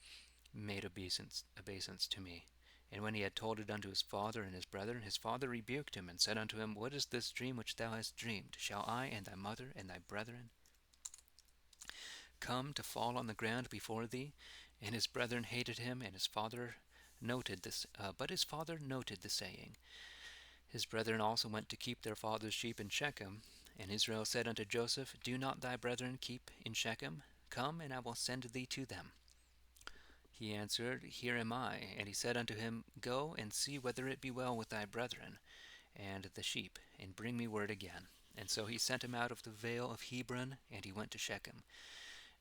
S1: made obeisance to me. And when he had told it unto his father and his brethren, his father rebuked him, and said unto him, What is this dream which thou hast dreamed? Shall I and thy mother and thy brethren come to fall on the ground before thee? And his brethren hated him, and his father noted this. But his father noted the saying. His brethren also went to keep their father's sheep in Shechem. And Israel said unto Joseph, Do not thy brethren keep in Shechem? Come, and I will send thee to them. He answered, Here am I. And he said unto him, Go and see whether it be well with thy brethren and the sheep, and bring me word again. And so he sent him out of the vale of Hebron, and he went to Shechem.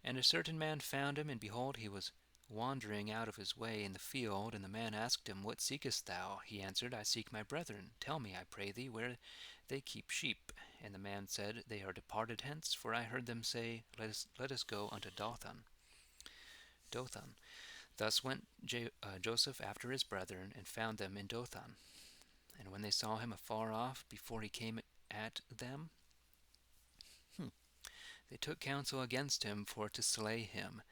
S1: And a certain man found him, and behold, he was wandering out of his way in the field. And the man asked him, What seekest thou? He answered, I seek my brethren. Tell me, I pray thee, where they keep sheep. And the man said, They are departed hence, for I heard them say, Let us go unto Dothan. Thus went Joseph after his brethren, and found them in Dothan. And when they saw him afar off, before he came at them, they took counsel against him for to slay him.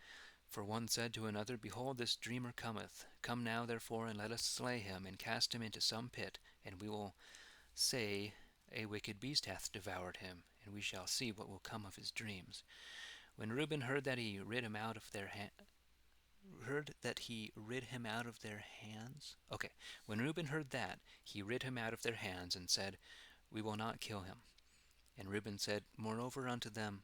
S1: For one said to another, Behold, this dreamer cometh. Come now, therefore, and let us slay him, and cast him into some pit, and we will say, A wicked beast hath devoured him, and we shall see what will come of his dreams. When Reuben heard that he rid him out of their hands. When Reuben heard that, he rid him out of their hands, and said, We will not kill him. And Reuben said moreover unto them,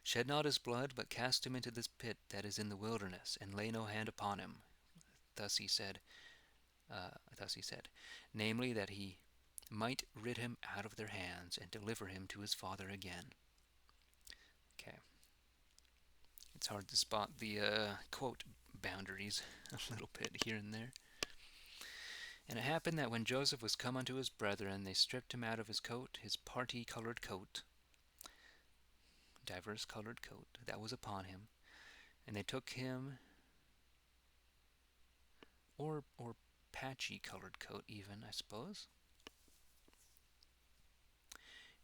S1: Shed not his blood, but cast him into this pit that is in the wilderness, and lay no hand upon him. Thus he said, namely, that he might rid him out of their hands, and deliver him to his father again. Okay. It's hard to spot the quote boundaries a little bit here and there. And it happened that when Joseph was come unto his brethren, they stripped him out of his coat, his party-colored coat, diverse-colored coat that was upon him, and they took him, or patchy-colored coat even, I suppose,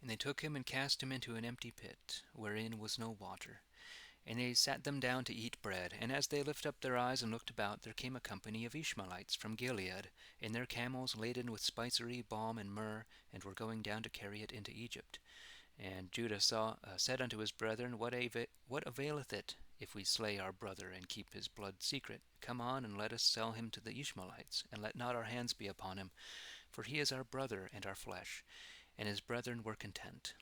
S1: and they took him and cast him into an empty pit, wherein was no water. And they sat them down to eat bread. And as they lifted up their eyes and looked about, there came a company of Ishmaelites from Gilead, in their camels laden with spicery, balm, and myrrh, and were going down to carry it into Egypt. And Judah said unto his brethren, What availeth it, if we slay our brother, and keep his blood secret? Come on, and let us sell him to the Ishmaelites, and let not our hands be upon him, for he is our brother and our flesh. And his brethren were content.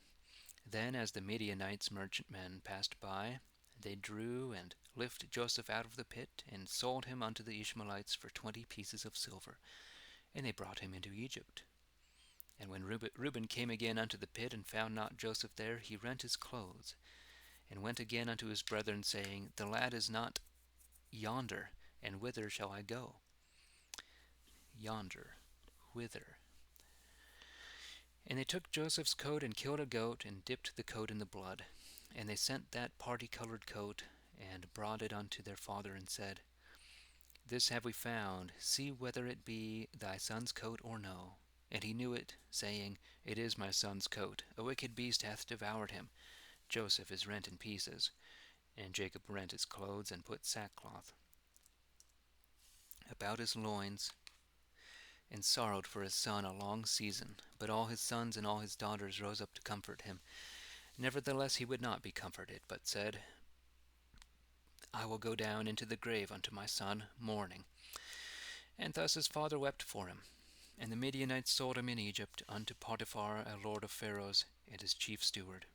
S1: Then, as the Midianites merchantmen passed by, they drew and lifted Joseph out of the pit, and sold him unto the Ishmaelites for 20 pieces of silver. And they brought him into Egypt. And when Reuben came again unto the pit, and found not Joseph there, he rent his clothes, and went again unto his brethren, saying, The lad is not yonder, and whither shall I go? Yonder, whither? And they took Joseph's coat, and killed a goat, and dipped the coat in the blood. And they sent that party-colored coat, and brought it unto their father, and said, This have we found, see whether it be thy son's coat or no. And he knew it, saying, It is my son's coat. A wicked beast hath devoured him. Joseph is rent in pieces. And Jacob rent his clothes, and put sackcloth about his loins, and sorrowed for his son a long season. But all his sons and all his daughters rose up to comfort him. Nevertheless he would not be comforted, but said, I will go down into the grave unto my son, mourning. And thus his father wept for him. And the Midianites sold him in Egypt unto Potiphar, a lord of Pharaoh's, and his chief steward.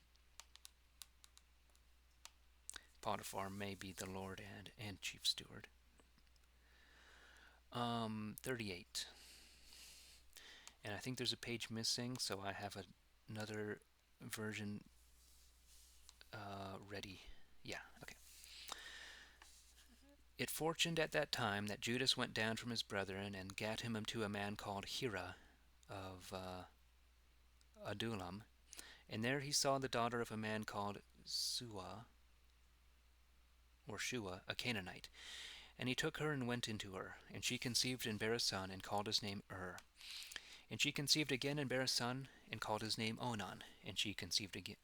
S1: Potiphar may be the lord and chief steward. 38. And I think there's a page missing, so I have another version ready. Yeah, okay. It fortuned at that time that Judas went down from his brethren, and gat him unto a man called Hira of Adullam. And there he saw the daughter of a man called Shua, a Canaanite. And he took her and went into her. And she conceived and bare a son, and called his name And she conceived again and bare a son, and called his name Onan. And she conceived again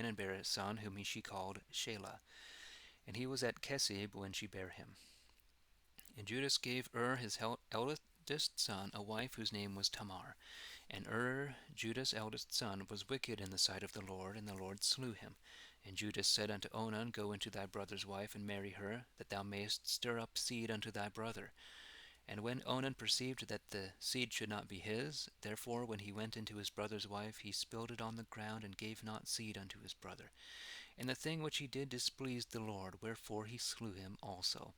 S1: and bare a son, whom she called Shelah. And he was at Kesib when she bare him. And Judas gave his eldest son, a wife whose name was Tamar. And Judas' eldest son, was wicked in the sight of the Lord, and the Lord slew him. And Judas said unto Onan, Go into thy brother's wife, and marry her, that thou mayest stir up seed unto thy brother. And when Onan perceived that the seed should not be his, therefore when he went into his brother's wife, he spilled it on the ground, and gave not seed unto his brother. And the thing which he did displeased the Lord, wherefore he slew him also.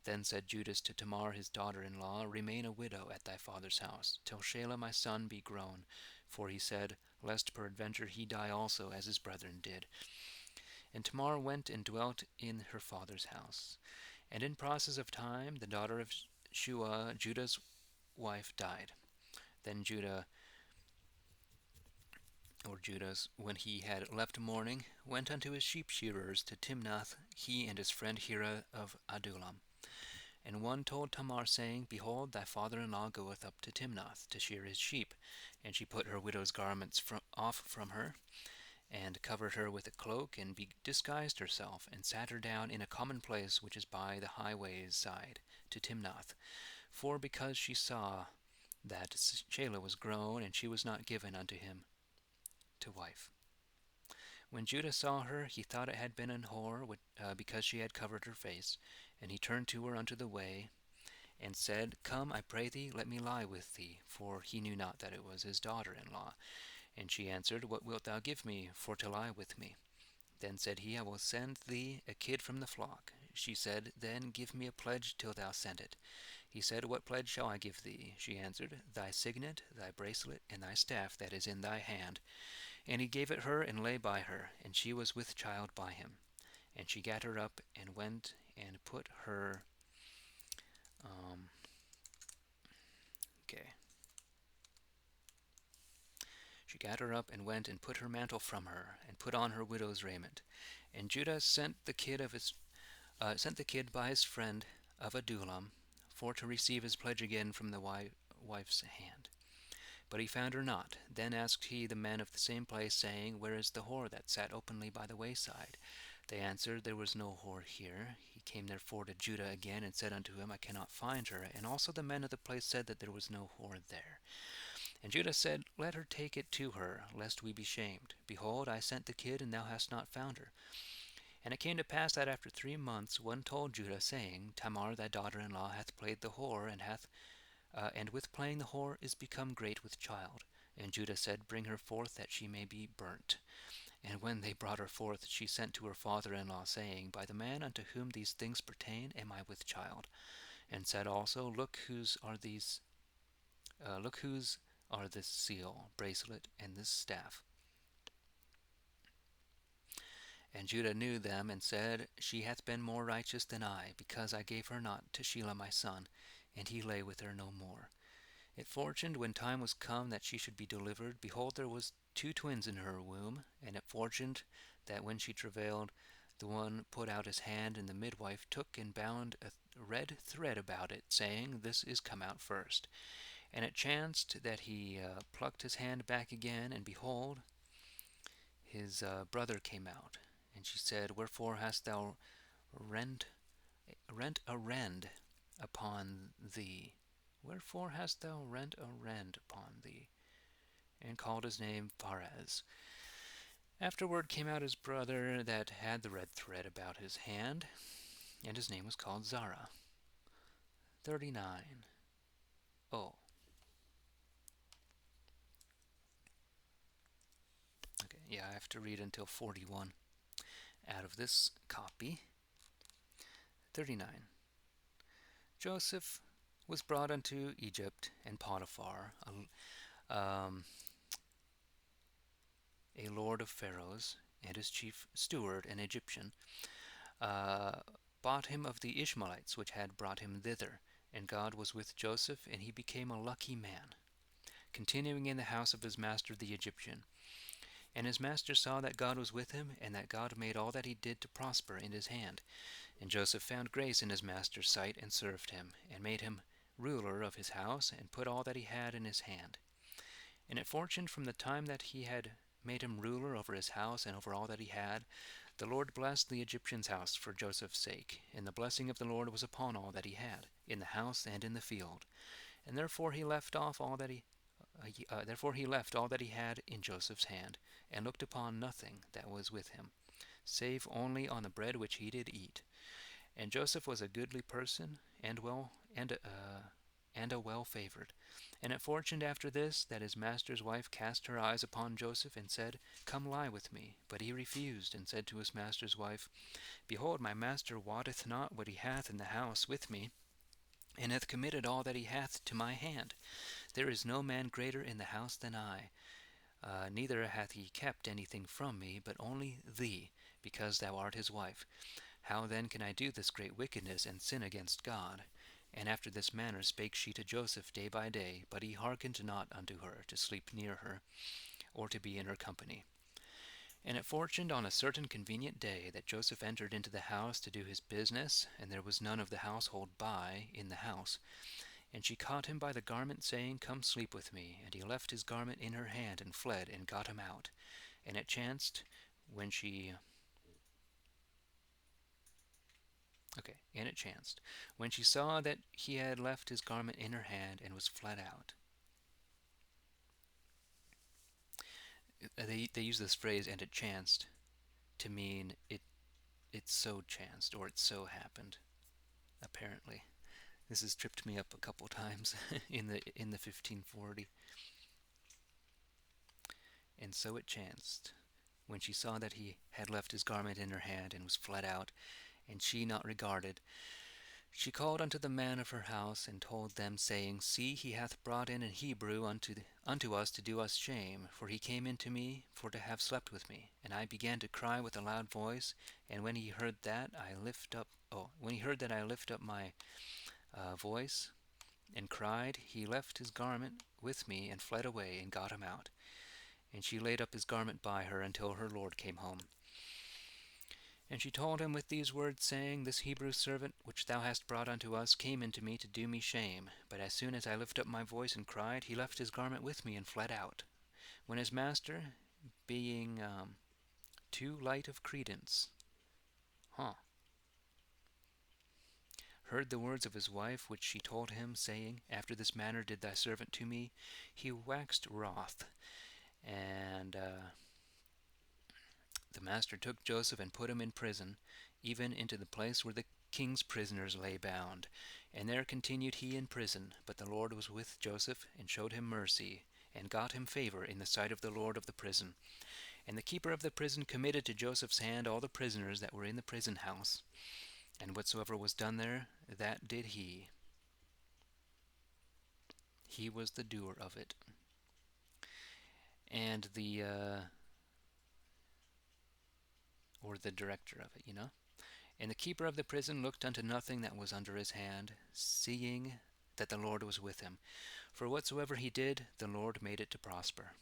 S1: Then said Judas to Tamar his daughter-in-law, Remain a widow at thy father's house, till Shelah my son be grown. For he said, Lest peradventure he die also, as his brethren did. And Tamar went and dwelt in her father's house. And in process of time the daughter of Shua, Judah's wife, died. Then Judas, when he had left mourning, went unto his sheep shearers to Timnath, he and his friend Hira of Adullam. And one told Tamar, saying, Behold, thy father-in-law goeth up to Timnath to shear his sheep. And she put her widow's garments off from her, and covered her with a cloak, and disguised herself, and sat her down in a common place which is by the highway's side, to Timnath. For because she saw that Shelah was grown, and she was not given unto him to wife. When Judah saw her, he thought it had been an whore, because she had covered her face. And he turned to her unto the way, and said, Come, I pray thee, let me lie with thee. For he knew not that it was his daughter-in-law. And she answered, What wilt thou give me for to lie with me? Then said he, I will send thee a kid from the flock. She said, Then give me a pledge till thou send it. He said, What pledge shall I give thee? She answered, Thy signet, thy bracelet, and thy staff that is in thy hand. And he gave it her, and lay by her, and she was with child by him. And she gat her up, and went and put her... She gat her up, and went and put her mantle from her, and put on her widow's raiment. And Judah sent the kid by his friend of Adullam, for to receive his pledge again from the wife's hand. But he found her not. Then asked he the men of the same place, saying, Where is the whore that sat openly by the wayside? They answered, There was no whore here. He came therefore to Judah again, and said unto him, I cannot find her. And also the men of the place said that there was no whore there. And Judah said, Let her take it to her, lest we be shamed. Behold, I sent the kid, and thou hast not found her. And it came to pass that after 3 months one told Judah, saying, Tamar thy daughter-in-law hath played the whore, and with playing the whore is become great with child. And Judah said, Bring her forth, that she may be burnt. And when they brought her forth, she sent to her father-in-law, saying, By the man unto whom these things pertain am I with child. And said also, Look whose are this seal, bracelet, and this staff. And Judah knew them, and said, She hath been more righteous than I, because I gave her not to Shelah my son, and he lay with her no more. It fortuned, when time was come that she should be delivered, behold, there was 2 twins in her womb. And it fortuned, that when she travailed, the one put out his hand, and the midwife took and bound a red thread about it, saying, This is come out first. And it chanced that he plucked his hand back again, and behold, his brother came out. And she said, Wherefore hast thou rent a rend upon thee? Wherefore hast thou rent a rend upon thee? And called his name Pharez. Afterward came out his brother that had the red thread about his hand, and his name was called Zara. 39. Oh. Okay, yeah, I have to read until 41 out of this copy. 39. Joseph was brought unto Egypt, and Potiphar, a lord of Pharaoh's, and his chief steward, an Egyptian, bought him of the Ishmaelites which had brought him thither. And God was with Joseph, and he became a lucky man, continuing in the house of his master the Egyptian. And his master saw that God was with him, and that God made all that he did to prosper in his hand. And Joseph found grace in his master's sight, and served him, and made him ruler of his house, and put all that he had in his hand. And it fortuned, from the time that he had made him ruler over his house and over all that he had, the Lord blessed the Egyptian's house for Joseph's sake. And the blessing of the Lord was upon all that he had, in the house and in the field. And therefore he left all that he had in Joseph's hand, and looked upon nothing that was with him, save only on the bread which he did eat. And Joseph was a goodly person, and a well favored. And it fortuned after this, that his master's wife cast her eyes upon Joseph, and said, Come lie with me. But he refused, and said to his master's wife, Behold, my master wotteth not what he hath in the house with me, and hath committed all that he hath to my hand. There is no man greater in the house than I. Neither hath he kept anything from me, but only thee, because thou art his wife. How then can I do this great wickedness, and sin against God? And after this manner spake she to Joseph day by day, but he hearkened not unto her, to sleep near her, or to be in her company. And it fortuned on a certain convenient day, that Joseph entered into the house to do his business, and there was none of the household in the house. And she caught him by the garment, saying, Come sleep with me. And he left his garment in her hand, and fled, and got him out. And it chanced, when she saw that he had left his garment in her hand, and was fled out. They use this phrase, and it chanced, to mean it so chanced, or it so happened, apparently. This has tripped me up a couple times in the 1540. And so it chanced, when she saw that he had left his garment in her hand, and was fled out, and she not regarded, she called unto the man of her house, and told them, saying, See, he hath brought in an Hebrew unto us to do us shame. For he came in to me for to have slept with me. And I began to cry with a loud voice. And when he heard that I lift up my voice and cried, he left his garment with me, and fled away, and got him out. And she laid up his garment by her until her lord came home. And she told him with these words, saying, This Hebrew servant which thou hast brought unto us came into me to do me shame. But as soon as I lifted up my voice and cried, he left his garment with me, and fled out. When his master, being too light of credence, heard the words of his wife which she told him, saying, After this manner did thy servant to me, he waxed wroth. And the master took Joseph, and put him in prison, even into the place where the king's prisoners lay bound. And there continued he in prison. But the Lord was with Joseph, and showed him mercy, and got him favor in the sight of the Lord of the prison. And the keeper of the prison committed to Joseph's hand all the prisoners that were in the prison house. And whatsoever was done there, that did he. He was the doer of it. and the or the director of it. And the keeper of the prison looked unto nothing that was under his hand, seeing that the Lord was with him. For whatsoever he did, the Lord made it to prosper.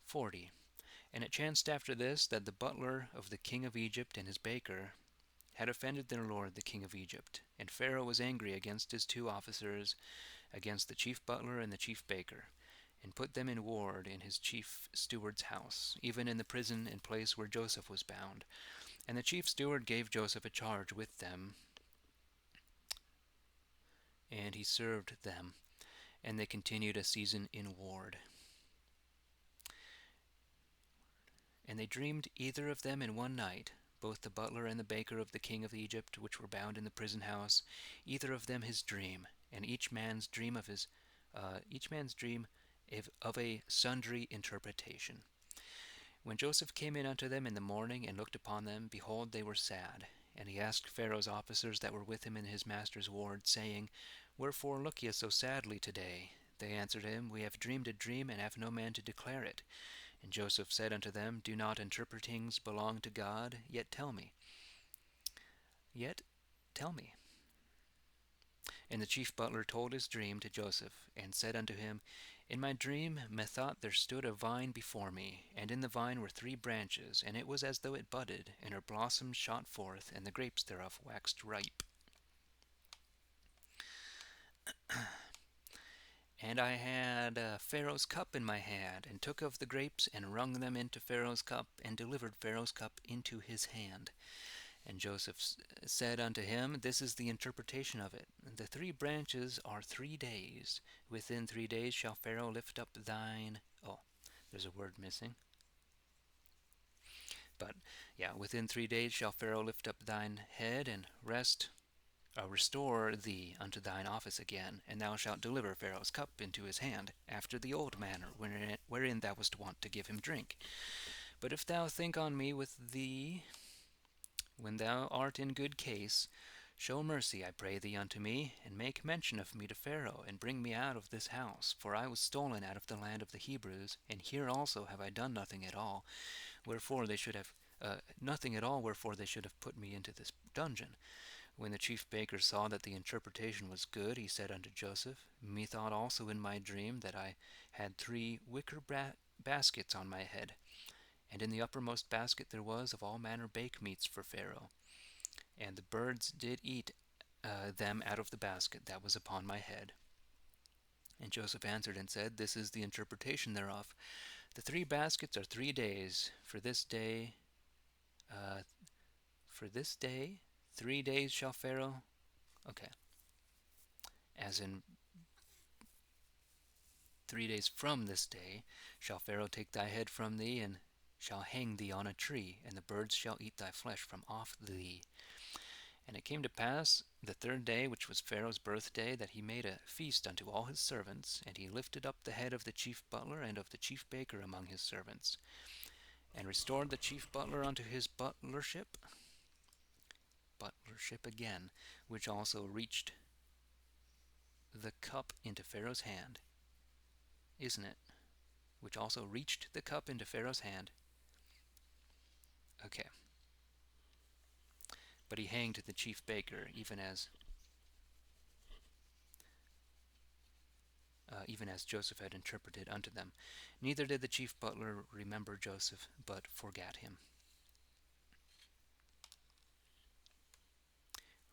S1: 40. And it chanced after this that the butler of the king of Egypt and his baker had offended their lord the king of Egypt. And Pharaoh was angry against his two officers, against the chief butler and the chief baker, and put them in ward in his chief steward's house, even in the prison and place where Joseph was bound. And the chief steward gave Joseph a charge with them, and he served them, and they continued a season in ward. And they dreamed either of them in one night, both the butler and the baker of the king of Egypt, which were bound in the prison house, either of them his dream, and each man's dream of a sundry interpretation. When Joseph came in unto them in the morning, and looked upon them, behold, they were sad. And he asked Pharaoh's officers that were with him in his master's ward, saying, Wherefore look ye so sadly today? They answered him, We have dreamed a dream, and have no man to declare it. And Joseph said unto them, Do not interpretings belong to God? Yet tell me. And the chief butler told his dream to Joseph, and said unto him, In my dream methought there stood a vine before me, and in the vine were 3 branches, and it was as though it budded, and her blossoms shot forth, and the grapes thereof waxed ripe. And I had Pharaoh's cup in my hand, and took of the grapes, and wrung them into Pharaoh's cup, and delivered Pharaoh's cup into his hand. And Joseph said unto him, This is the interpretation of it. The 3 branches are 3 days. Within 3 days shall Pharaoh lift up thine... Oh, there's a word missing. But, within 3 days shall Pharaoh lift up thine head, and restore thee unto thine office again, and thou shalt deliver Pharaoh's cup into his hand, after the old manner wherein thou wast wont to give him drink. But if thou think on me with thee, when thou art in good case, show mercy, I pray thee, unto me, and make mention of me to Pharaoh, and bring me out of this house. For I was stolen out of the land of the Hebrews, and here also have I done nothing at all, wherefore they should have put me into this dungeon. When the chief baker saw that the interpretation was good, he said unto Joseph, Methought also in my dream that I had 3 wicker baskets on my head, and in the uppermost basket there was of all manner bake meats for Pharaoh, and the birds did eat them out of the basket that was upon my head. And Joseph answered and said, This is the interpretation thereof. The 3 baskets are 3 days. For this day 3 days shall Pharaoh... Okay. As in 3 days from this day shall Pharaoh take thy head from thee, and shall hang thee on a tree, and the birds shall eat thy flesh from off thee. And it came to pass the 3rd day, which was Pharaoh's birthday, that he made a feast unto all his servants, and he lifted up the head of the chief butler and of the chief baker among his servants, and restored the chief butler unto his butlership again, which also reached the cup into Pharaoh's hand. Isn't it? Which also reached the cup into Pharaoh's hand. Okay. But he hanged the chief baker, even as Joseph had interpreted unto them. Neither did the chief butler remember Joseph, but forgat him.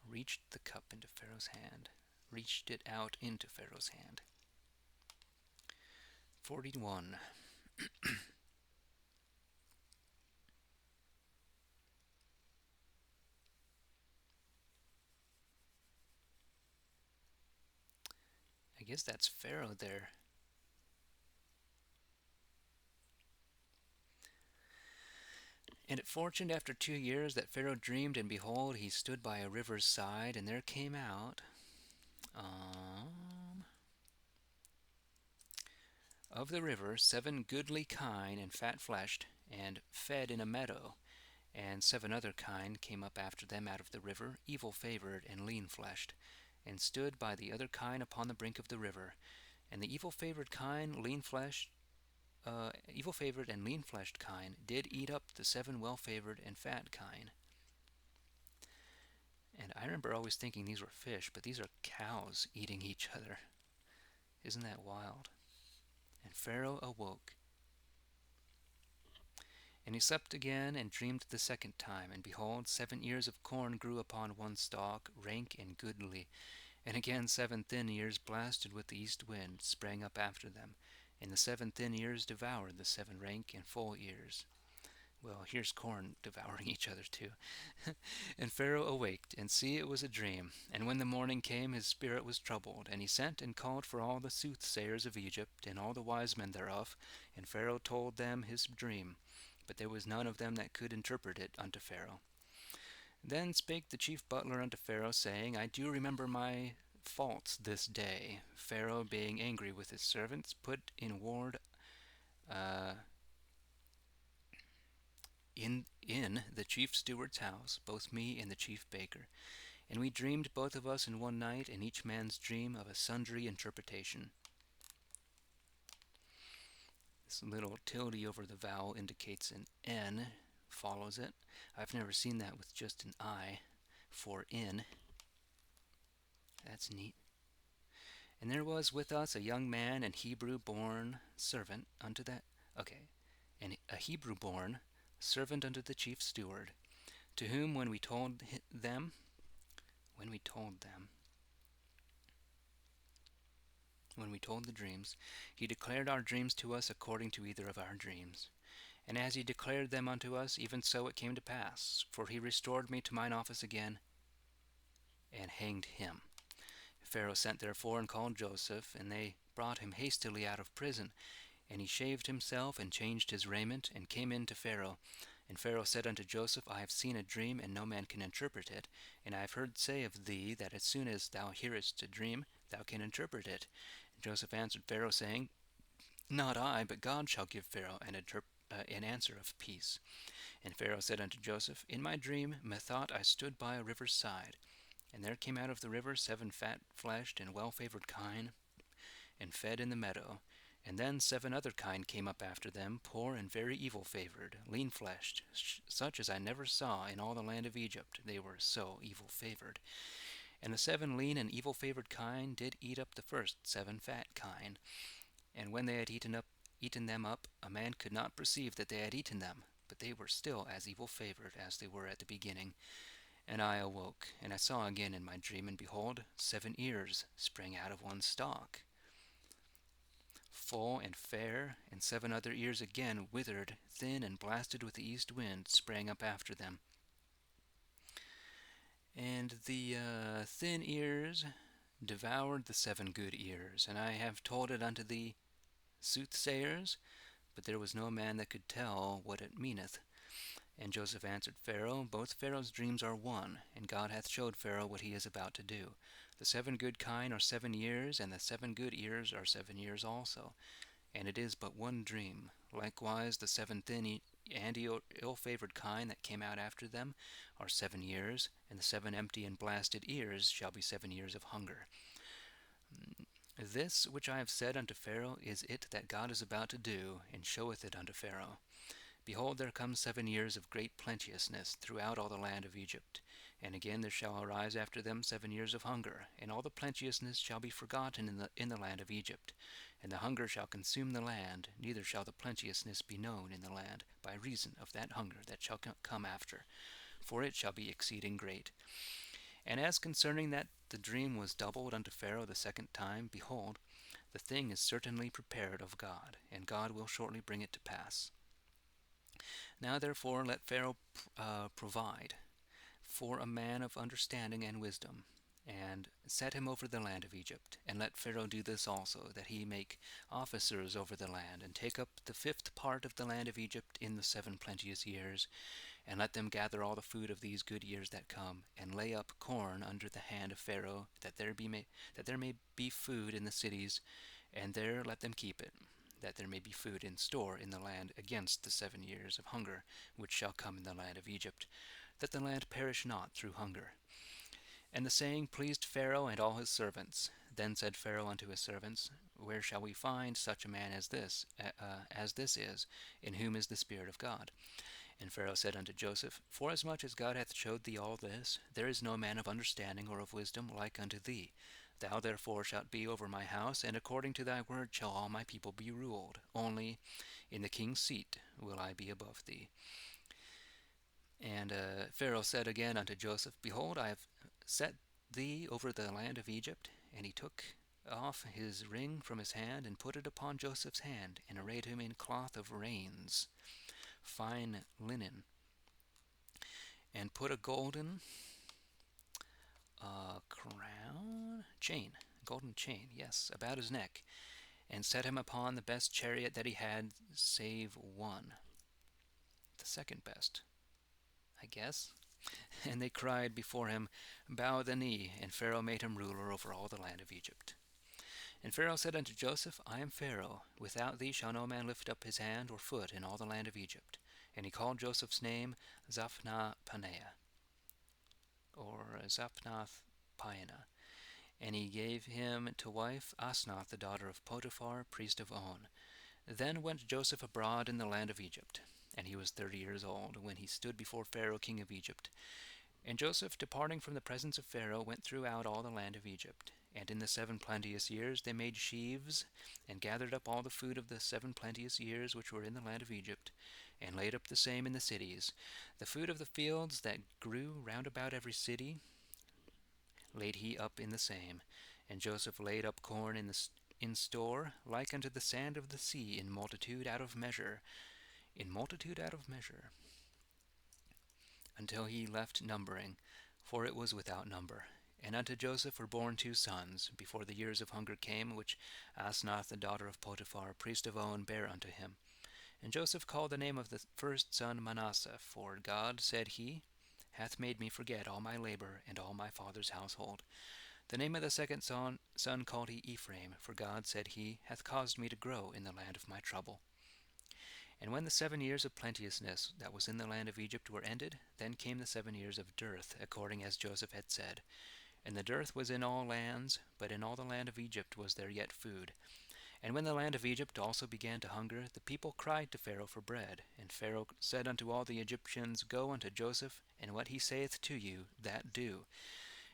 S1: Reached the cup into Pharaoh's hand. Reached it out into Pharaoh's hand. 41. I guess that's Pharaoh there. And it fortuned after 2 years that Pharaoh dreamed, and behold, he stood by a river's side, and there came out of the river 7 goodly kine and fat-fleshed, and fed in a meadow. And 7 other kine came up after them out of the river, evil-favoured and lean-fleshed, and stood by the other kine upon the brink of the river. And the evil-favoured kine, lean-fleshed, evil-favored and lean-fleshed kine did eat up the 7 well-favored and fat kine. And I remember always thinking these were fish, but these are cows eating each other. Isn't that wild? And Pharaoh awoke. And he slept again and dreamed the second time, and behold, 7 ears of corn grew upon one stalk, rank and goodly. And again 7 thin ears, blasted with the east wind, sprang up after them, and the 7 thin ears devoured the 7 rank and full ears. Well, here's corn devouring each other too. And Pharaoh awaked, and see, it was a dream. And when the morning came, his spirit was troubled. And he sent and called for all the soothsayers of Egypt, and all the wise men thereof. And Pharaoh told them his dream. But there was none of them that could interpret it unto Pharaoh. Then spake the chief butler unto Pharaoh, saying, I do remember my faults this day. Pharaoh, being angry with his servants, put in ward in the chief steward's house, both me and the chief baker. And we dreamed both of us in one night, and each man's dream of a sundry interpretation. This little tilde over the vowel indicates an N, follows it. I've never seen that with just an I for in. That's neat. And there was with us a young man, an Hebrew-born servant unto that. Okay. And a Hebrew-born servant unto the chief steward, to whom when we told them, when we told the dreams, he declared our dreams to us according to either of our dreams. And as he declared them unto us, even so it came to pass. For he restored me to mine office again, and hanged him. Pharaoh sent therefore and called Joseph, and they brought him hastily out of prison. And he shaved himself, and changed his raiment, and came in to Pharaoh. And Pharaoh said unto Joseph, I have seen a dream, and no man can interpret it. And I have heard say of thee, that as soon as thou hearest a dream, thou can interpret it. And Joseph answered Pharaoh, saying, Not I, but God shall give Pharaoh an answer of peace. And Pharaoh said unto Joseph, In my dream, methought I stood by a river's side, and there came out of the river 7 fat-fleshed and well-favored kine, and fed in the meadow. And then 7 other kine came up after them, poor and very evil-favored, lean-fleshed, such as I never saw in all the land of Egypt, they were so evil-favored. And the 7 lean and evil-favored kine did eat up the first 7 fat kine. And when they had eaten them up, a man could not perceive that they had eaten them, but they were still as evil-favored as they were at the beginning. And I awoke, and I saw again in my dream, and behold, 7 ears sprang out of one stalk, full and fair, and 7 other ears again, withered, thin, and blasted with the east wind, sprang up after them. And the thin ears devoured the 7 good ears, and I have told it unto the soothsayers, but there was no man that could tell what it meaneth. And Joseph answered Pharaoh, Both Pharaoh's dreams are one, and God hath showed Pharaoh what he is about to do. The 7 good kine are 7 years, and the 7 good ears are 7 years also. And it is but one dream. Likewise the 7 thin and ill-favored kine that came out after them are 7 years, and the 7 empty and blasted ears shall be 7 years of hunger. This which I have said unto Pharaoh is it that God is about to do, and showeth it unto Pharaoh. Behold, there come 7 years of great plenteousness throughout all the land of Egypt. And again there shall arise after them 7 years of hunger, and all the plenteousness shall be forgotten in the land of Egypt. And the hunger shall consume the land, neither shall the plenteousness be known in the land, by reason of that hunger that shall come after, for it shall be exceeding great. And as concerning that the dream was doubled unto Pharaoh the second time, behold, the thing is certainly prepared of God, and God will shortly bring it to pass. Now therefore let Pharaoh provide for a man of understanding and wisdom, and set him over the land of Egypt. And let Pharaoh do this also, that he make officers over the land, and take up the 5th part of the land of Egypt in the 7 plenteous years, and let them gather all the food of these good years that come, and lay up corn under the hand of Pharaoh, that there may be food in the cities, and there let them keep it, that there may be food in store in the land against the 7 years of hunger which shall come in the land of Egypt, that the land perish not through hunger. And the saying pleased Pharaoh and all his servants. Then said Pharaoh unto his servants, Where shall we find such a man as this is, in whom is the Spirit of God? And Pharaoh said unto Joseph, Forasmuch as God hath showed thee all this, there is no man of understanding or of wisdom like unto thee. Thou therefore shalt be over my house, and according to thy word shall all my people be ruled. Only in the king's seat will I be above thee. And Pharaoh said again unto Joseph, Behold, I have set thee over the land of Egypt. And he took off his ring from his hand, and put it upon Joseph's hand, and arrayed him in cloth of rains, fine linen, and put a golden golden chain, yes, about his neck, and set him upon the best chariot that he had, save one, the second best, I guess. And they cried before him, Bow the knee. And Pharaoh made him ruler over all the land of Egypt. And Pharaoh said unto Joseph, I am Pharaoh. Without thee shall no man lift up his hand or foot in all the land of Egypt. And he called Joseph's name Zaphnath-Paneah, or Zaphnath-Paneah. And he gave him to wife Asnath, the daughter of Potiphar, priest of On. Then went Joseph abroad in the land of Egypt. And he was 30 years old, when he stood before Pharaoh king of Egypt. And Joseph, departing from the presence of Pharaoh, went throughout all the land of Egypt. And in the 7 plenteous years they made sheaves, and gathered up all the food of the 7 plenteous years which were in the land of Egypt, and laid up the same in the cities. The food of the fields that grew round about every city laid he up in the same. And Joseph laid up corn in store, like unto the sand of the sea, in multitude out of measure, until he left numbering, for it was without number. And unto Joseph were born 2 sons, before the years of hunger came, which Asnath the daughter of Potiphar, priest of On, bare unto him. And Joseph called the name of the first son Manasseh, for God, said he, hath made me forget all my labor and all my father's household. The name of the second son called he Ephraim, for God, said he, hath caused me to grow in the land of my trouble. And when the 7 years of plenteousness that was in the land of Egypt were ended, then came the 7 years of dearth, according as Joseph had said. And the dearth was in all lands, but in all the land of Egypt was there yet food. And when the land of Egypt also began to hunger, the people cried to Pharaoh for bread. And Pharaoh said unto all the Egyptians, Go unto Joseph, and what he saith to you, that do.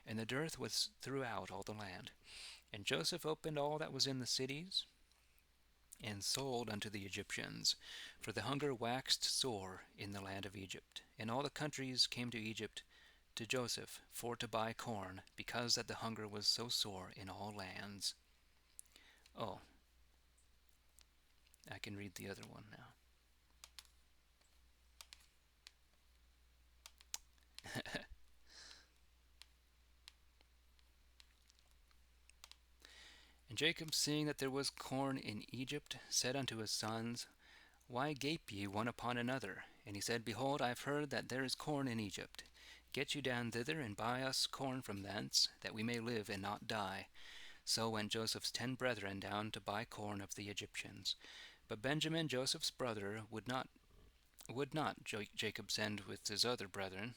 S1: And the dearth was throughout all the land. And Joseph opened all that was in the cities, and sold unto the Egyptians. For the hunger waxed sore in the land of Egypt. And all the countries came to Egypt to Joseph for to buy corn, because that the hunger was so sore in all lands. Oh, I can read the other one now. And Jacob, seeing that there was corn in Egypt, said unto his sons, Why gape ye one upon another? And he said, Behold, I have heard that there is corn in Egypt. Get you down thither, and buy us corn from thence, that we may live and not die. So went Joseph's 10 brethren down to buy corn of the Egyptians. But Benjamin, Joseph's brother, would not Jacob send with his other brethren.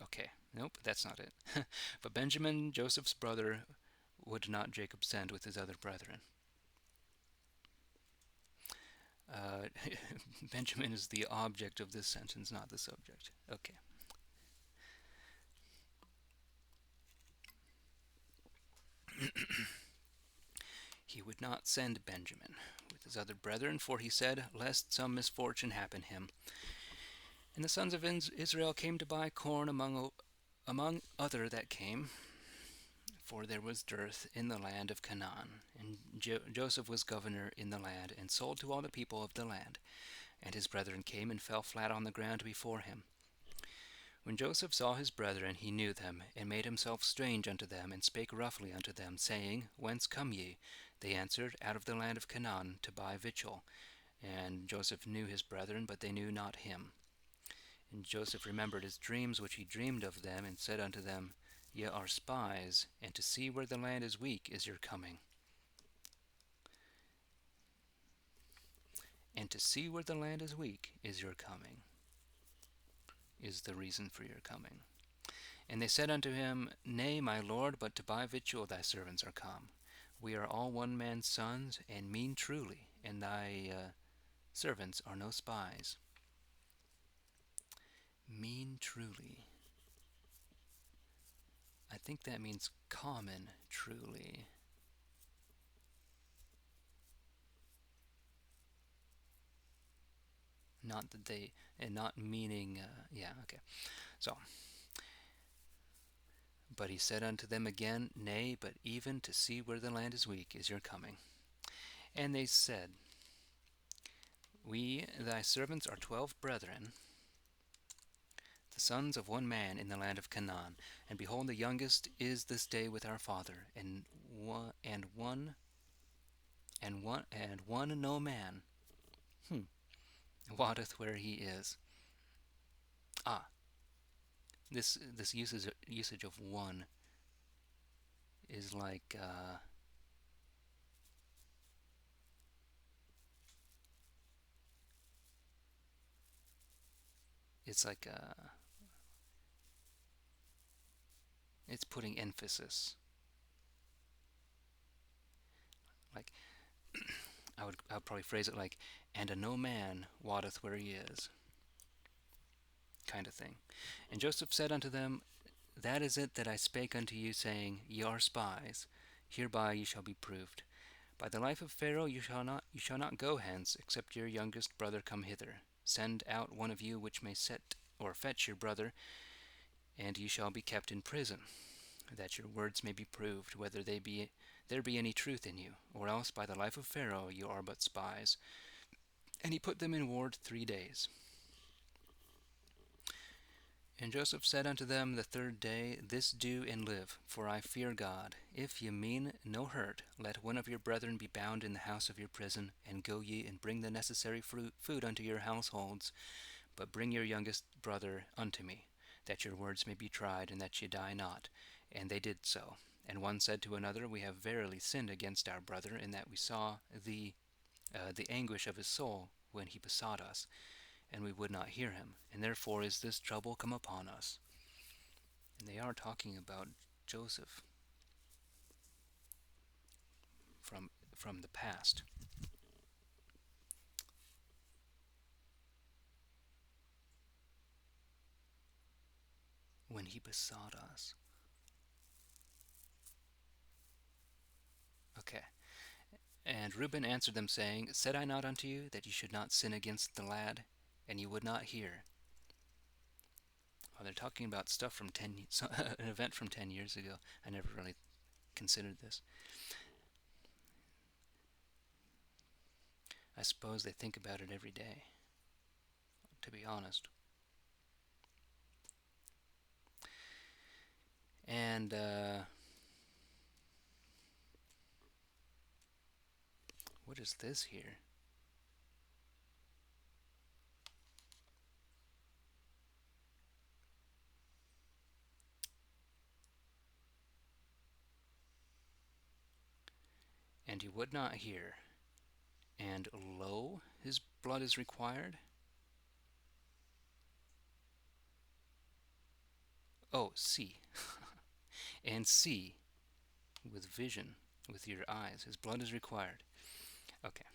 S1: Okay, nope, that's not it. But Benjamin, Joseph's brother, would not Jacob send with his other brethren. Benjamin is the object of this sentence, not the subject. Okay. He would not send Benjamin with his other brethren, for he said, Lest some misfortune happen him. And the sons of Israel came to buy corn among other that came, for there was dearth in the land of Canaan. And Joseph was governor in the land, and sold to all the people of the land. And his brethren came and fell flat on the ground before him. When Joseph saw his brethren, he knew them, and made himself strange unto them, and spake roughly unto them, saying, Whence come ye? They answered, Out of the land of Canaan, to buy victual. And Joseph knew his brethren, but they knew not him. And Joseph remembered his dreams which he dreamed of them, and said unto them, Ye are spies, and to see where the land is weak is your coming. And to see where the land is weak is your coming, is the reason for your coming. And they said unto him, Nay, my lord, but to buy victual thy servants are come. We are all one man's sons, and mean truly, and thy servants are no spies. Mean truly. I think that means common truly. Not that they, and not meaning, yeah, okay. So, but he said unto them again, Nay, but even to see where the land is weak is your coming. And they said, We, thy servants, are 12 brethren, the sons of one man in the land of Canaan. And behold, the youngest is this day with our father, and one no man wotteth where he is. Ah, this usage of one is like it's like it's putting emphasis. Like I would probably phrase it like, and a no man wotteth where he is, kind of thing. And Joseph said unto them, That is it that I spake unto you, saying, Ye are spies. Hereby ye shall be proved. By the life of Pharaoh you shall not go hence, except your youngest brother come hither. Send out one of you which may set or fetch your brother, and ye shall be kept in prison, that your words may be proved, whether there be any truth in you, or else by the life of Pharaoh you are but spies. And he put them in ward 3 days. And Joseph said unto them the third day, This do and live, for I fear God. If ye mean no hurt, let one of your brethren be bound in the house of your prison, and go ye and bring the necessary food unto your households, but bring your youngest brother unto me, that your words may be tried, and that ye die not. And they did so. And one said to another, We have verily sinned against our brother, in that we saw the anguish of his soul when he besought us, and we would not hear him, and therefore is this trouble come upon us. And they are talking about Joseph from the past. When he besought us. Okay. And Reuben answered them, saying, Said I not unto you that ye should not sin against the lad? And ye would not hear. Oh, they're talking about stuff from an event from 10 years ago. I never really considered this. I suppose they think about it every day, to be honest. And what is this here? And he would not hear. And lo, his blood is required. Oh, see. And see with vision, with your eyes. His blood is required. Okay.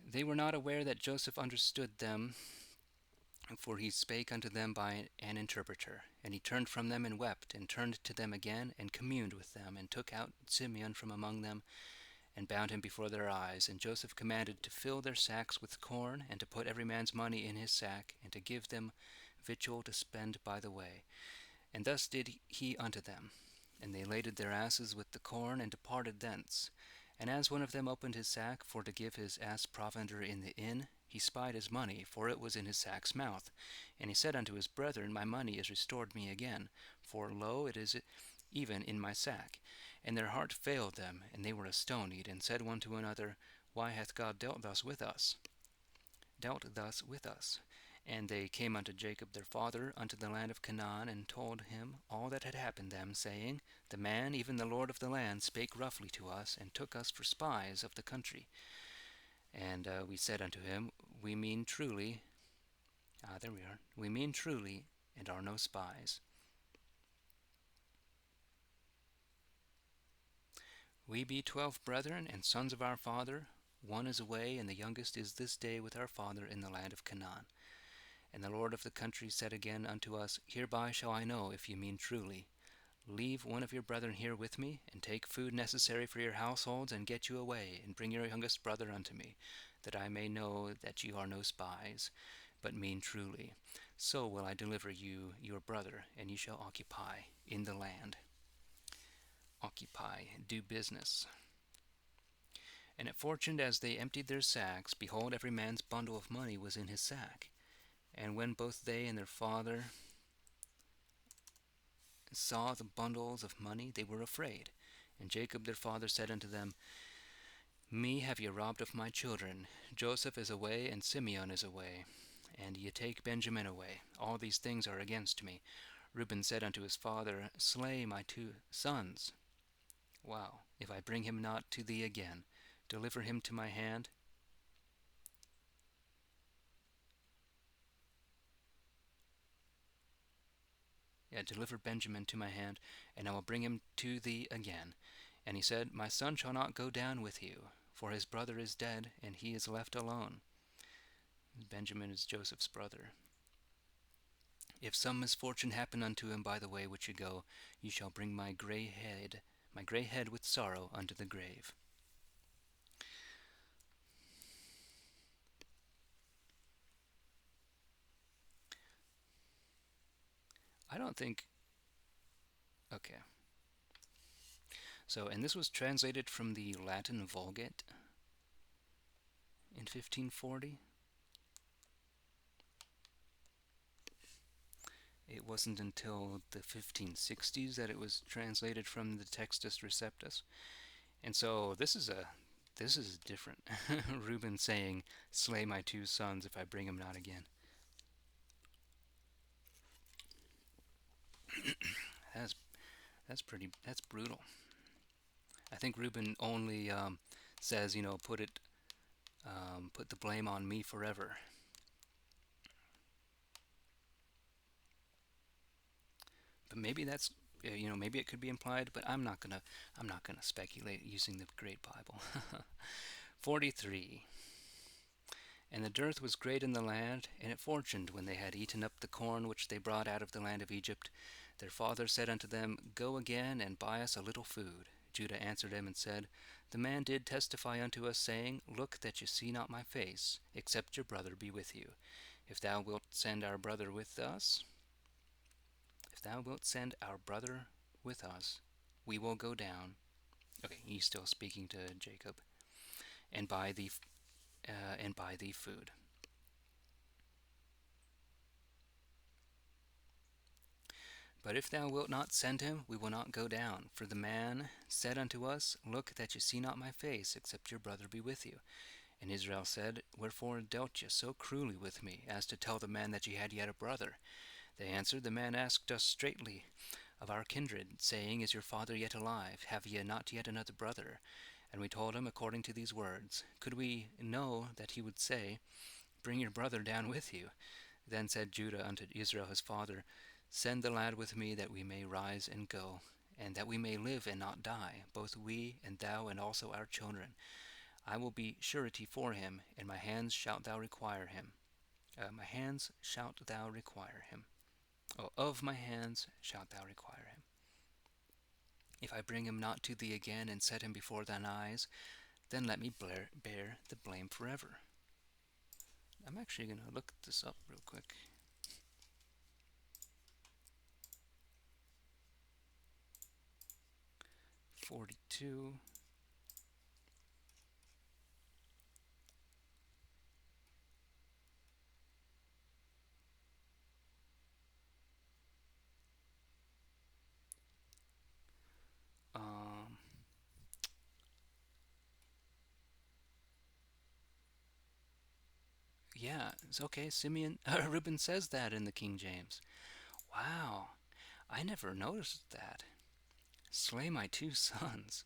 S1: They were not aware that Joseph understood them, for he spake unto them by an interpreter. And he turned from them and wept, and turned to them again, and communed with them, and took out Simeon from among them, and bound him before their eyes. And Joseph commanded to fill their sacks with corn, and to put every man's money in his sack, and to give them victual to spend by the way. And thus did he unto them. And they laded their asses with the corn, and departed thence. And as one of them opened his sack for to give his ass provender in the inn, he spied his money, for it was in his sack's mouth. And he said unto his brethren, My money is restored me again, for lo, it is even in my sack. And their heart failed them, and they were astonied, and said one to another, Why hath God dealt thus with us? And they came unto Jacob their father, unto the land of Canaan, and told him all that had happened them, saying, The man, even the Lord of the land, spake roughly to us, and took us for spies of the country. And we said unto him, We mean truly, there we are, we mean truly, and are no spies. We be 12 brethren, and sons of our father. One is away, and the youngest is this day with our father in the land of Canaan. And the Lord of the country said again unto us, Hereby shall I know if ye mean truly. Leave one of your brethren here with me, and take food necessary for your households, and get you away, and bring your youngest brother unto me, that I may know that ye are no spies, but mean truly. So will I deliver you your brother, and ye shall occupy in the land. Occupy, do business. And it fortuned, as they emptied their sacks, behold, every man's bundle of money was in his sack. And when both they and their father saw the bundles of money, they were afraid. And Jacob their father said unto them, Me have ye robbed of my children. Joseph is away, and Simeon is away, and ye take Benjamin away. All these things are against me. Reuben said unto his father, Slay my 2 sons. Wow, if I bring him not to thee again, deliver him to my hand. Deliver Benjamin to my hand, and I will bring him to thee again. And he said, My son shall not go down with you, for his brother is dead, and he is left alone. Benjamin is Joseph's brother. If some misfortune happen unto him by the way which ye go, ye shall bring my grey head with sorrow unto the grave. I don't think... Okay. So, and this was translated from the Latin Vulgate in 1540. It wasn't until the 1560s that it was translated from the Textus Receptus. And so this is different. Reuben saying, Slay my 2 sons if I bring him not again. That's brutal. I think Reuben only says, put the blame on me forever. But maybe that's, maybe it could be implied, but I'm not gonna speculate using the Great Bible. 43. And the dearth was great in the land, and it fortuned, when they had eaten up the corn which they brought out of the land of Egypt, their father said unto them, Go again, and buy us a little food. Judah answered him and said, The man did testify unto us, saying, Look that ye see not my face, except your brother be with you. If thou wilt send our brother with us, we will go down. Okay, he's still speaking to Jacob, and buy thee food. But if thou wilt not send him, we will not go down. For the man said unto us, Look that ye see not my face, except your brother be with you. And Israel said, Wherefore dealt ye so cruelly with me, as to tell the man that ye had yet a brother? They answered, The man asked us straitly of our kindred, saying, Is your father yet alive? Have ye not yet another brother? And we told him according to these words. Could we know that he would say, Bring your brother down with you? Then said Judah unto Israel his father, Send the lad with me, that we may rise and go, and that we may live and not die, both we and thou, and also our children. I will be surety for him, and my hands shalt thou require him. Of my hands shalt thou require him. If I bring him not to thee again, and set him before thine eyes, then let me bear the blame forever. I'm actually going to look this up real quick. .42. Yeah, it's okay. Reuben says that in the King James. Wow, I never noticed that. Slay my 2 sons.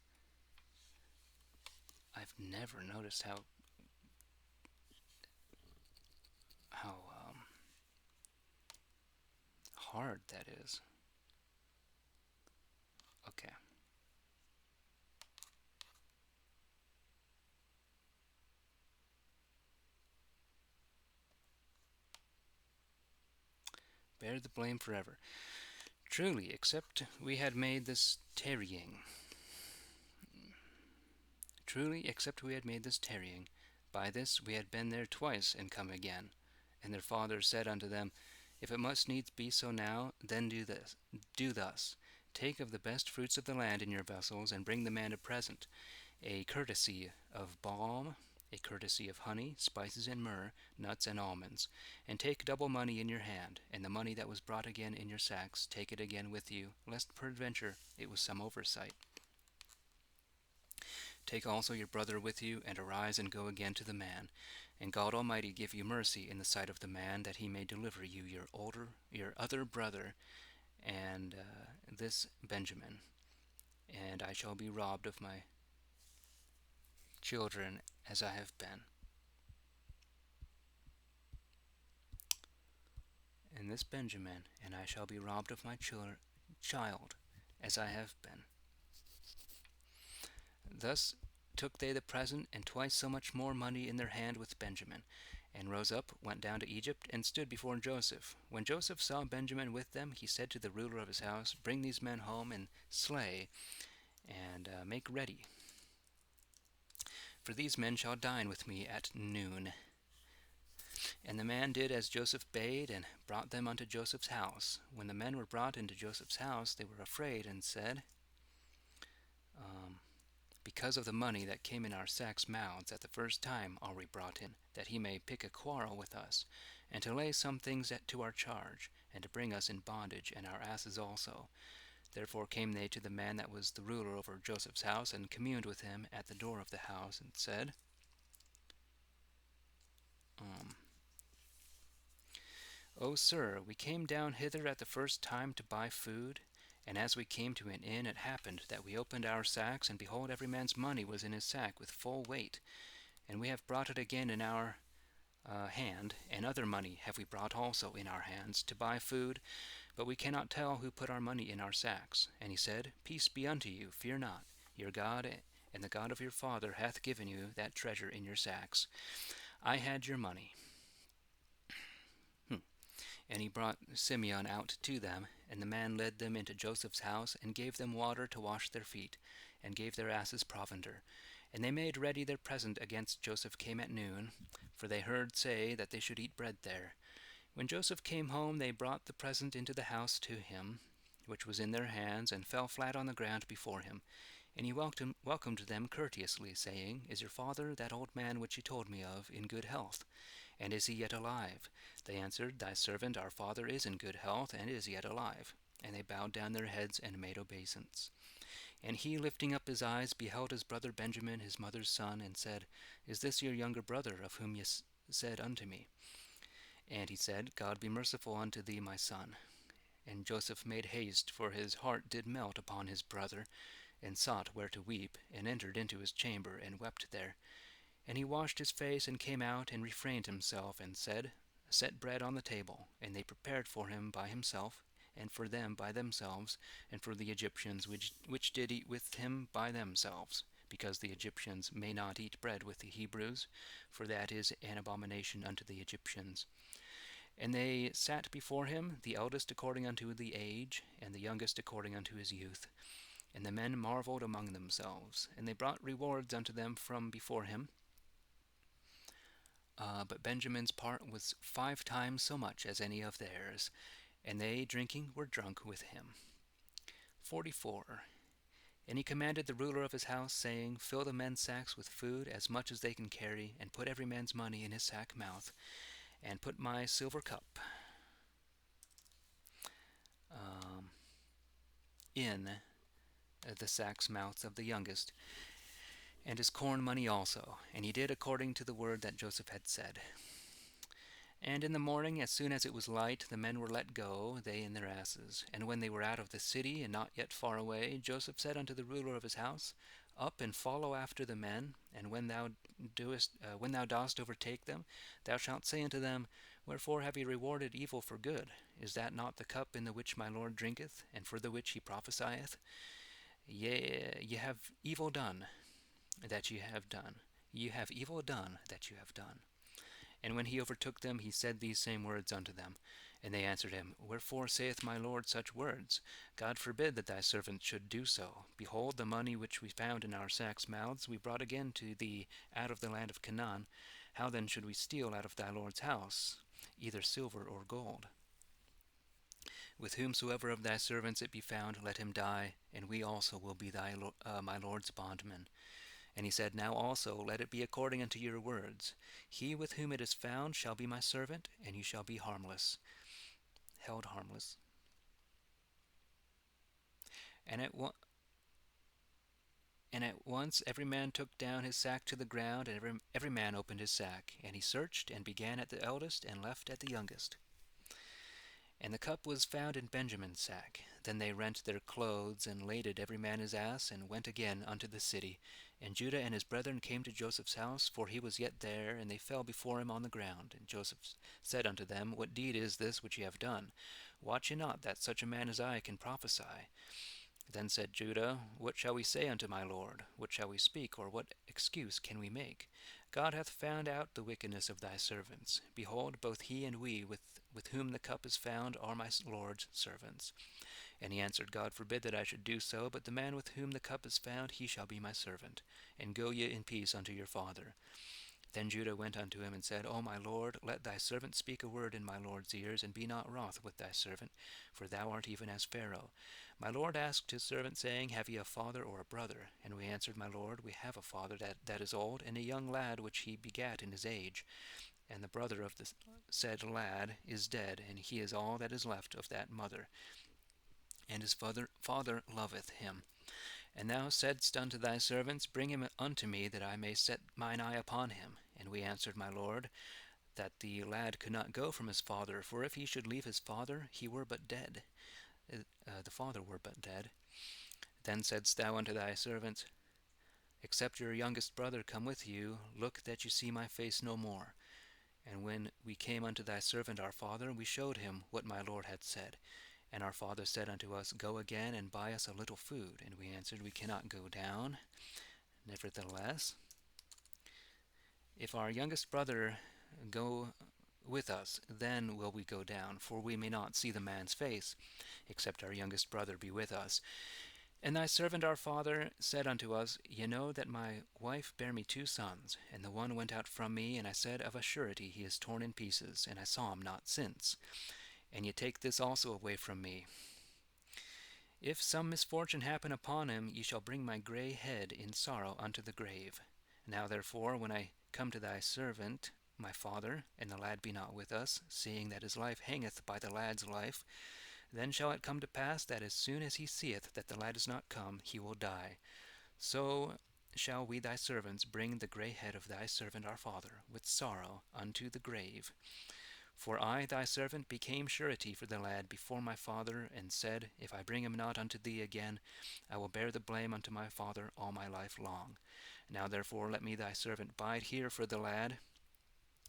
S1: I've never noticed how hard that is. Okay. bear the blame forever. Truly, except we had made this tarrying. Truly, except we had made this tarrying. By this we had been there twice, and come again. And their father said unto them, If it must needs be so now, then do thus. Take of the best fruits of the land in your vessels, and bring the man a present, a courtesy of balm, a courtesy of honey, spices and myrrh, nuts and almonds. And take double money in your hand, and the money that was brought again in your sacks, take it again with you, lest peradventure it was some oversight. Take also your brother with you, and arise and go again to the man. And God Almighty give you mercy in the sight of the man, that he may deliver you your other brother, and this Benjamin. And I shall be robbed of my children as I have been. And this Benjamin, and I shall be robbed of my child as I have been. Thus took they the present, and twice so much more money in their hand with Benjamin, and rose up, went down to Egypt, and stood before Joseph. When Joseph saw Benjamin with them, he said to the ruler of his house, Bring these men home, and slay, and make ready. For these men shall dine with me at noon. And the man did as Joseph bade, and brought them unto Joseph's house. When the men were brought into Joseph's house, they were afraid, and said, Because of the money that came in our sacks' mouths at the first time are we brought in, that he may pick a quarrel with us, and to lay some things to our charge, and to bring us in bondage, and our asses also. Therefore came they to the man that was the ruler over Joseph's house, and communed with him at the door of the house, and said, O sir, we came down hither at the first time to buy food, and as we came to an inn, it happened that we opened our sacks, and behold, every man's money was in his sack with full weight. And we have brought it again in our hand, and other money have we brought also in our hands, to buy food, but we cannot tell who put our money in our sacks. And he said, Peace be unto you, fear not. Your God and the God of your father hath given you that treasure in your sacks. I had your money. And he brought Simeon out to them, and the man led them into Joseph's house, and gave them water to wash their feet, and gave their asses provender. And they made ready their present against Joseph came at noon, for they heard say that they should eat bread there. When Joseph came home, they brought the present into the house to him, which was in their hands, and fell flat on the ground before him. And he welcomed them courteously, saying, Is your father, that old man which you told me of, in good health? And is he yet alive? They answered, Thy servant our father is in good health, and is yet alive. And they bowed down their heads and made obeisance. And he, lifting up his eyes, beheld his brother Benjamin, his mother's son, and said, Is this your younger brother, of whom ye said unto me? And he said, God be merciful unto thee, my son. And Joseph made haste, for his heart did melt upon his brother, and sought where to weep, and entered into his chamber, and wept there. And he washed his face, and came out, and refrained himself, and said, Set bread on the table. And they prepared for him by himself, and for them by themselves, and for the Egyptians which did eat with him by themselves, because the Egyptians may not eat bread with the Hebrews, for that is an abomination unto the Egyptians. And they sat before him, the eldest according unto the age, and the youngest according unto his youth. And the men marveled among themselves, and they brought rewards unto them from before him. But Benjamin's part was 5 times so much as any of theirs, and they drinking were drunk with him. 44. And he commanded the ruler of his house, saying, Fill the men's sacks with food, as much as they can carry, and put every man's money in his sack mouth, and put my silver cup in the sack's mouths of the youngest, and his corn money also. And he did according to the word that Joseph had said. And in the morning, as soon as it was light, the men were let go, they and their asses. And when they were out of the city, and not yet far away, Joseph said unto the ruler of his house, Up and follow after the men, and when thou dost overtake them, thou shalt say unto them, Wherefore have ye rewarded evil for good? Is that not the cup in the which my Lord drinketh, and for the which he prophesieth? Ye have evil done that ye have done. Ye have evil done that you have done. And when he overtook them, he said these same words unto them. And they answered him, Wherefore saith my Lord such words? God forbid that thy servant should do so. Behold, the money which we found in our sacks' mouths we brought again to thee out of the land of Canaan. How then should we steal out of thy Lord's house, either silver or gold? With whomsoever of thy servants it be found, let him die, and we also will be my Lord's bondmen. And he said, Now also let it be according unto your words. He with whom it is found shall be my servant, and he shall be held harmless. And at once every man took down his sack to the ground, and every man opened his sack. And he searched, and began at the eldest, and left at the youngest. And the cup was found in Benjamin's sack. Then they rent their clothes, and laded every man his ass, and went again unto the city. And Judah and his brethren came to Joseph's house, for he was yet there, and they fell before him on the ground. And Joseph said unto them, What deed is this which ye have done? Watch ye not that such a man as I can prophesy? Then said Judah, What shall we say unto my lord? What shall we speak, or what excuse can we make? God hath found out the wickedness of thy servants. Behold, both he and we, with whom the cup is found, are my lord's servants. And he answered, God forbid that I should do so, but the man with whom the cup is found, he shall be my servant. And go ye in peace unto your father. Then Judah went unto him and said, O my lord, let thy servant speak a word in my lord's ears, and be not wroth with thy servant, for thou art even as Pharaoh. My lord asked his servant, saying, Have ye a father or a brother? And we answered, My lord, we have a father that is old, and a young lad which he begat in his age. And the brother of the said lad is dead, and he is all that is left of that mother. And his father loveth him. And thou saidst unto thy servants, Bring him unto me, that I may set mine eye upon him. And we answered, My lord, that the lad could not go from his father, for if he should leave his father, he were but dead. The father were but dead. Then saidst thou unto thy servants, Except your youngest brother come with you, look that you see my face no more. And when we came unto thy servant our father, we showed him what my lord had said. And our father said unto us, Go again and buy us a little food. And we answered, We cannot go down. Nevertheless, if our youngest brother go with us, then will we go down, for we may not see the man's face, except our youngest brother be with us. And thy servant our father said unto us, Ye know that my wife bare me 2 sons, and the one went out from me, and I said, Of a surety he is torn in pieces, and I saw him not since. And ye take this also away from me. If some misfortune happen upon him, ye shall bring my grey head in sorrow unto the grave. Now therefore, when I come to thy servant, my father, and the lad be not with us, seeing that his life hangeth by the lad's life, then shall it come to pass that as soon as he seeth that the lad is not come, he will die. So shall we thy servants bring the grey head of thy servant our father with sorrow unto the grave. For I, thy servant, became surety for the lad before my father, and said, If I bring him not unto thee again, I will bear the blame unto my father all my life long. Now therefore let me thy servant bide here for the lad,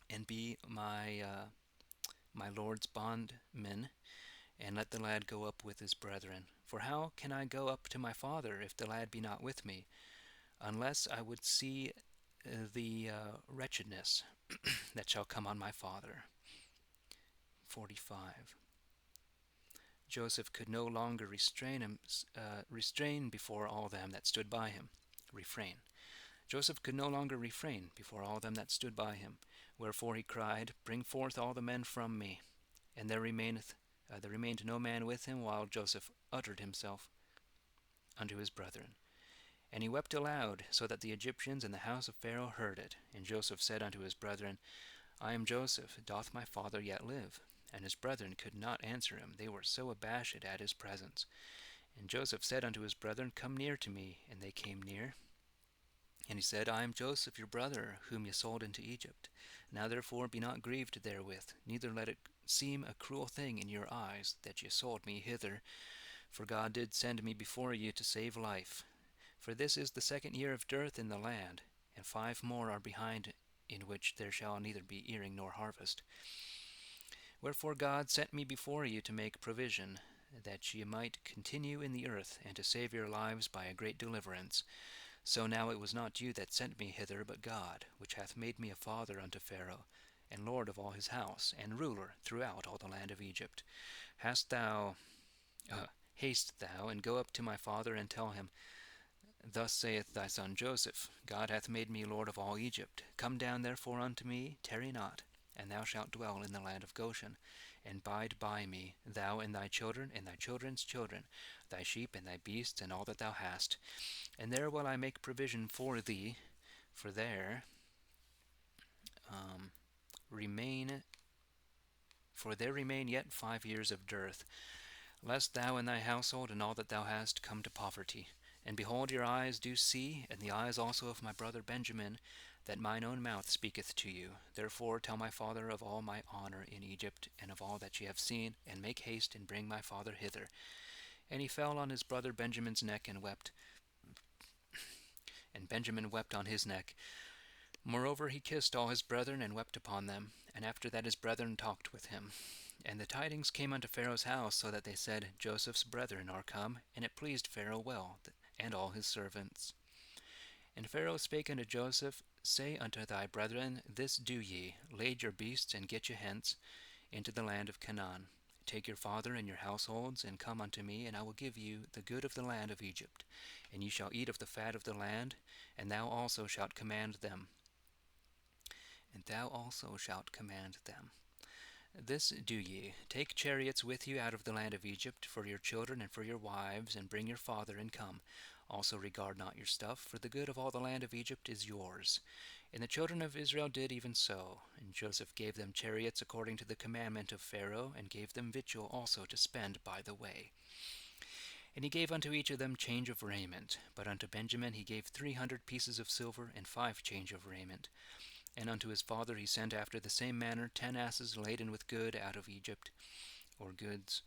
S1: and be my lord's bondman, and let the lad go up with his brethren. For how can I go up to my father if the lad be not with me, unless I would see the wretchedness that shall come on my father? 45. Joseph could no longer restrain before all them that stood by him. Refrain. Joseph could no longer refrain before all them that stood by him. Wherefore he cried, Bring forth all the men from me. And there remained no man with him, while Joseph uttered himself unto his brethren. And he wept aloud, so that the Egyptians and the house of Pharaoh heard it. And Joseph said unto his brethren, I am Joseph, doth my father yet live? And his brethren could not answer him, they were so abashed at his presence. And Joseph said unto his brethren, Come near to me. And they came near. And he said, I am Joseph your brother, whom ye sold into Egypt. Now therefore be not grieved therewith, neither let it seem a cruel thing in your eyes that ye sold me hither. For God did send me before you to save life. For this is the 2nd year of dearth in the land, and 5 more are behind, in which there shall neither be earing nor harvest. Wherefore God sent me before you to make provision, that ye might continue in the earth, and to save your lives by a great deliverance. So now it was not you that sent me hither, but God, which hath made me a father unto Pharaoh, and lord of all his house, and ruler throughout all the land of Egypt. Hast thou Haste thou, and go up to my father, and tell him, Thus saith thy son Joseph, God hath made me lord of all Egypt. Come down therefore unto me, tarry not, and thou shalt dwell in the land of Goshen, and bide by me, thou and thy children, and thy children's children, thy sheep and thy beasts, and all that thou hast. And there will I make provision for thee, for there remain yet 5 years of dearth, lest thou and thy household and all that thou hast come to poverty. And behold, your eyes do see, and the eyes also of my brother Benjamin, that mine own mouth speaketh to you. Therefore tell my father of all my honor in Egypt, and of all that ye have seen, and make haste and bring my father hither. And he fell on his brother Benjamin's neck and wept, and Benjamin wept on his neck. Moreover he kissed all his brethren, and wept upon them. And after that his brethren talked with him. And the tidings came unto Pharaoh's house, so that they said, Joseph's brethren are come, and it pleased Pharaoh well, and all his servants. And Pharaoh spake unto Joseph, Say unto thy brethren, This do ye, lade your beasts, and get you hence into the land of Canaan. Take your father and your households, and come unto me, and I will give you the good of the land of Egypt. And ye shall eat of the fat of the land, and thou also shalt command them. This do ye, take chariots with you out of the land of Egypt, for your children and for your wives, and bring your father, and come. Also regard not your stuff, for the good of all the land of Egypt is yours. And the children of Israel did even so. And Joseph gave them chariots according to the commandment of Pharaoh, and gave them victual also to spend by the way. And he gave unto each of them change of raiment. But unto Benjamin he gave 300 pieces of silver, and 5 change of raiment. And unto his father he sent after the same manner 10 asses laden with good out of Egypt, or goods,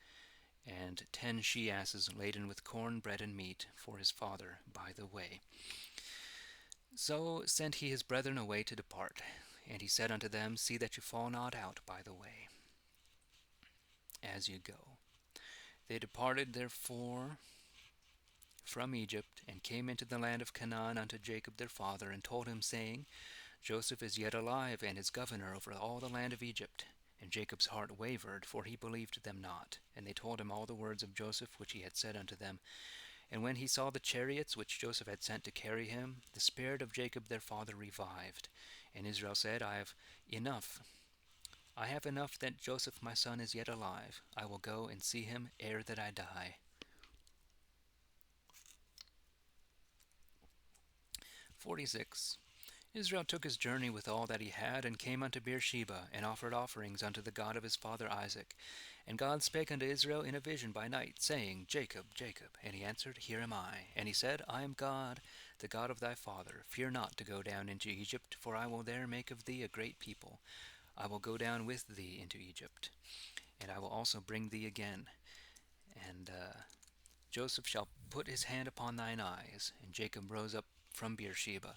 S1: and 10 she-asses laden with corn, bread, and meat, for his father by the way. So sent he his brethren away to depart. And he said unto them, See that you fall not out by the way, as you go. They departed therefore from Egypt, and came into the land of Canaan unto Jacob their father, and told him, saying, Joseph is yet alive, and is governor over all the land of Egypt. And Jacob's heart wavered, for he believed them not. And they told him all the words of Joseph which he had said unto them. And when he saw the chariots which Joseph had sent to carry him, the spirit of Jacob their father revived. And Israel said, I have enough that Joseph my son is yet alive. I will go and see him ere that I die. 46. Israel took his journey with all that he had, and came unto Beersheba, and offered offerings unto the God of his father Isaac. And God spake unto Israel in a vision by night, saying, Jacob, Jacob. And he answered, Here am I. And he said, I am God, the God of thy father. Fear not to go down into Egypt, for I will there make of thee a great people. I will go down with thee into Egypt, and I will also bring thee again. And Joseph shall put his hand upon thine eyes. And Jacob rose up from Beersheba.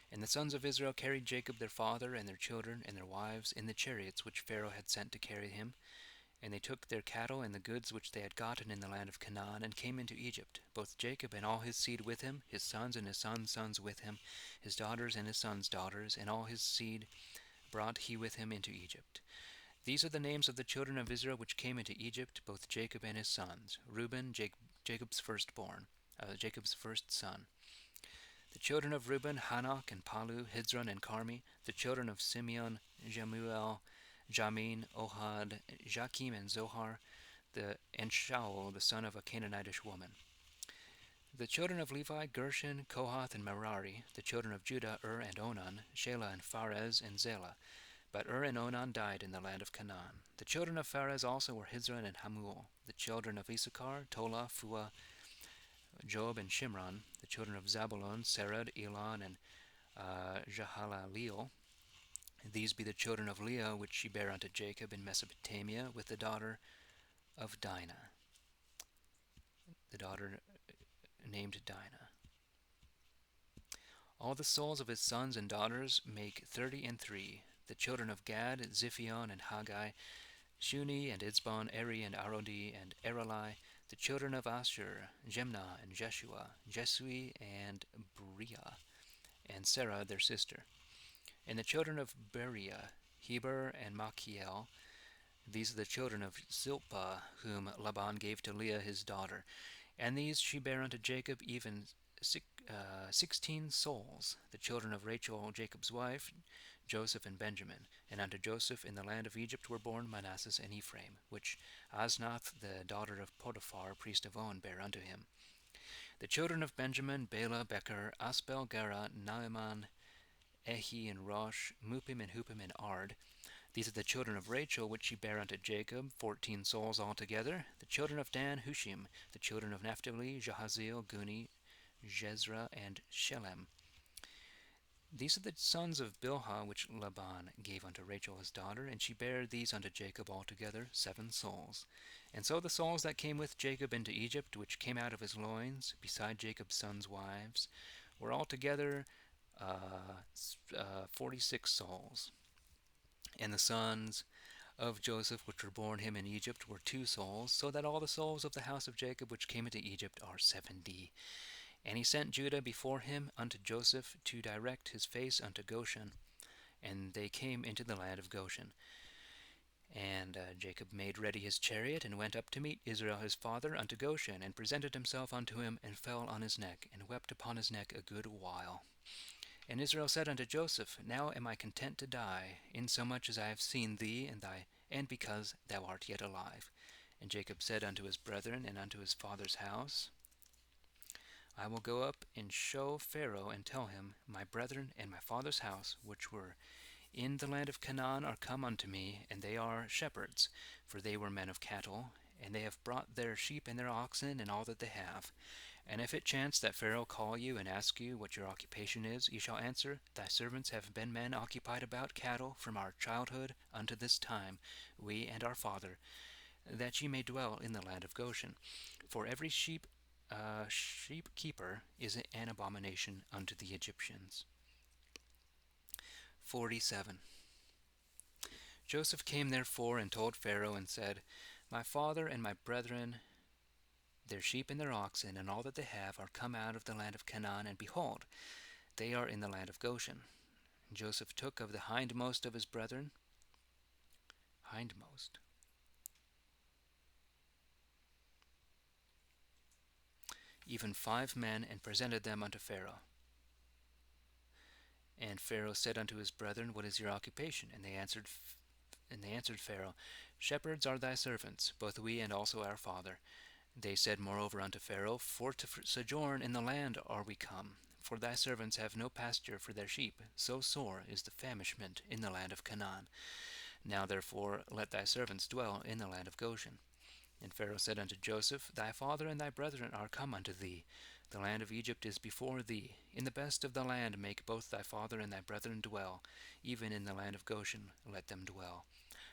S1: And the sons of Israel carried Jacob their father, and their children, and their wives, in the chariots which Pharaoh had sent to carry him. And they took their cattle and the goods which they had gotten in the land of Canaan, and came into Egypt, both Jacob and all his seed with him, his sons and his sons' sons with him, his daughters and his sons' daughters, and all his seed brought he with him into Egypt. These are the names of the children of Israel which came into Egypt, both Jacob and his sons. Reuben, Jacob's firstborn, Jacob's first son. The children of Reuben, Hanok and Palu, Hizron and Carmi. The children of Simeon, Jemuel, Jamin, Ohad, Jakim and Zohar, and Shaul, the son of a Canaanitish woman. The children of Levi, Gershon, Kohath, and Merari. The children of Judah, and Onan, Shelah and Pharez and Zelah. But and Onan died in the land of Canaan. The children of Pharez also were Hizron and Hamuel. The children of Issachar, Tola, Phua, Job, and Shimron. The children of Zabulon, Serad, Elon, and Jahalaleel. These be the children of Leah, which she bare unto Jacob in Mesopotamia, with the daughter of Dinah, the daughter named Dinah. All the souls of his sons and daughters make 33. The children of Gad, Ziphion and Haggai, Shuni and Itzbon, Eri and Arodi and Erelai. The children of Asher, Jemnah and Jeshua, Jesui and Beriah, and Sarah their sister. And the children of Beriah, Heber, and Machiel. These are the children of Zilpah, whom Laban gave to Leah his daughter. And these she bare unto Jacob, even 16 souls, the children of Rachel Jacob's wife, Joseph and Benjamin. And unto Joseph in the land of Egypt were born Manasseh and Ephraim, which Asnath the daughter of Potiphar, priest of On, bare unto him. The children of Benjamin, Bela, Becher, Asbel, Gera, Naaman, Ehi, and Rosh, Mupim, and Hupim, and Ard. These are the children of Rachel, which she bare unto Jacob, 14 souls altogether. The children of Dan, Hushim. The children of Naphtali, Jahaziel, Guni, Jezrah, and Shelem. These are the sons of Bilhah, which Laban gave unto Rachel his daughter, and she bare these unto Jacob altogether, 7 souls. And so the souls that came with Jacob into Egypt, which came out of his loins, beside Jacob's sons' wives, were altogether 46 souls. And the sons of Joseph, which were born him in Egypt, were 2 souls, so that all the souls of the house of Jacob which came into Egypt are 70. And he sent Judah before him unto Joseph to direct his face unto Goshen, and they came into the land of Goshen. And Jacob made ready his chariot, and went up to meet Israel his father unto Goshen, and presented himself unto him, and fell on his neck, and wept upon his neck a good while. And Israel said unto Joseph, Now am I content to die, insomuch as I have seen thee, and because thou art yet alive. And Jacob said unto his brethren and unto his father's house, I will go up and show Pharaoh, and tell him, My brethren and my father's house, which were in the land of Canaan, are come unto me, and they are shepherds, for they were men of cattle, and they have brought their sheep and their oxen, and all that they have. And if it chance that Pharaoh call you, and ask you what your occupation is, ye shall answer, Thy servants have been men occupied about cattle from our childhood unto this time, we and our father, that ye may dwell in the land of Goshen. For every sheep keeper is an abomination unto the Egyptians. 47. Joseph came therefore and told Pharaoh, and said, My father and my brethren, their sheep and their oxen, and all that they have, are come out of the land of Canaan, and behold, they are in the land of Goshen. Joseph took of the hindmost of his brethren, even 5 men, and presented them unto Pharaoh. And Pharaoh said unto his brethren, What is your occupation? And they answered Pharaoh, Shepherds are thy servants, both we and also our father. They said moreover unto Pharaoh, For to sojourn in the land are we come, for thy servants have no pasture for their sheep, so sore is the famishment in the land of Canaan. Now therefore let thy servants dwell in the land of Goshen. And Pharaoh said unto Joseph, Thy father and thy brethren are come unto thee. The land of Egypt is before thee. In the best of the land make both thy father and thy brethren dwell. Even in the land of Goshen let them dwell.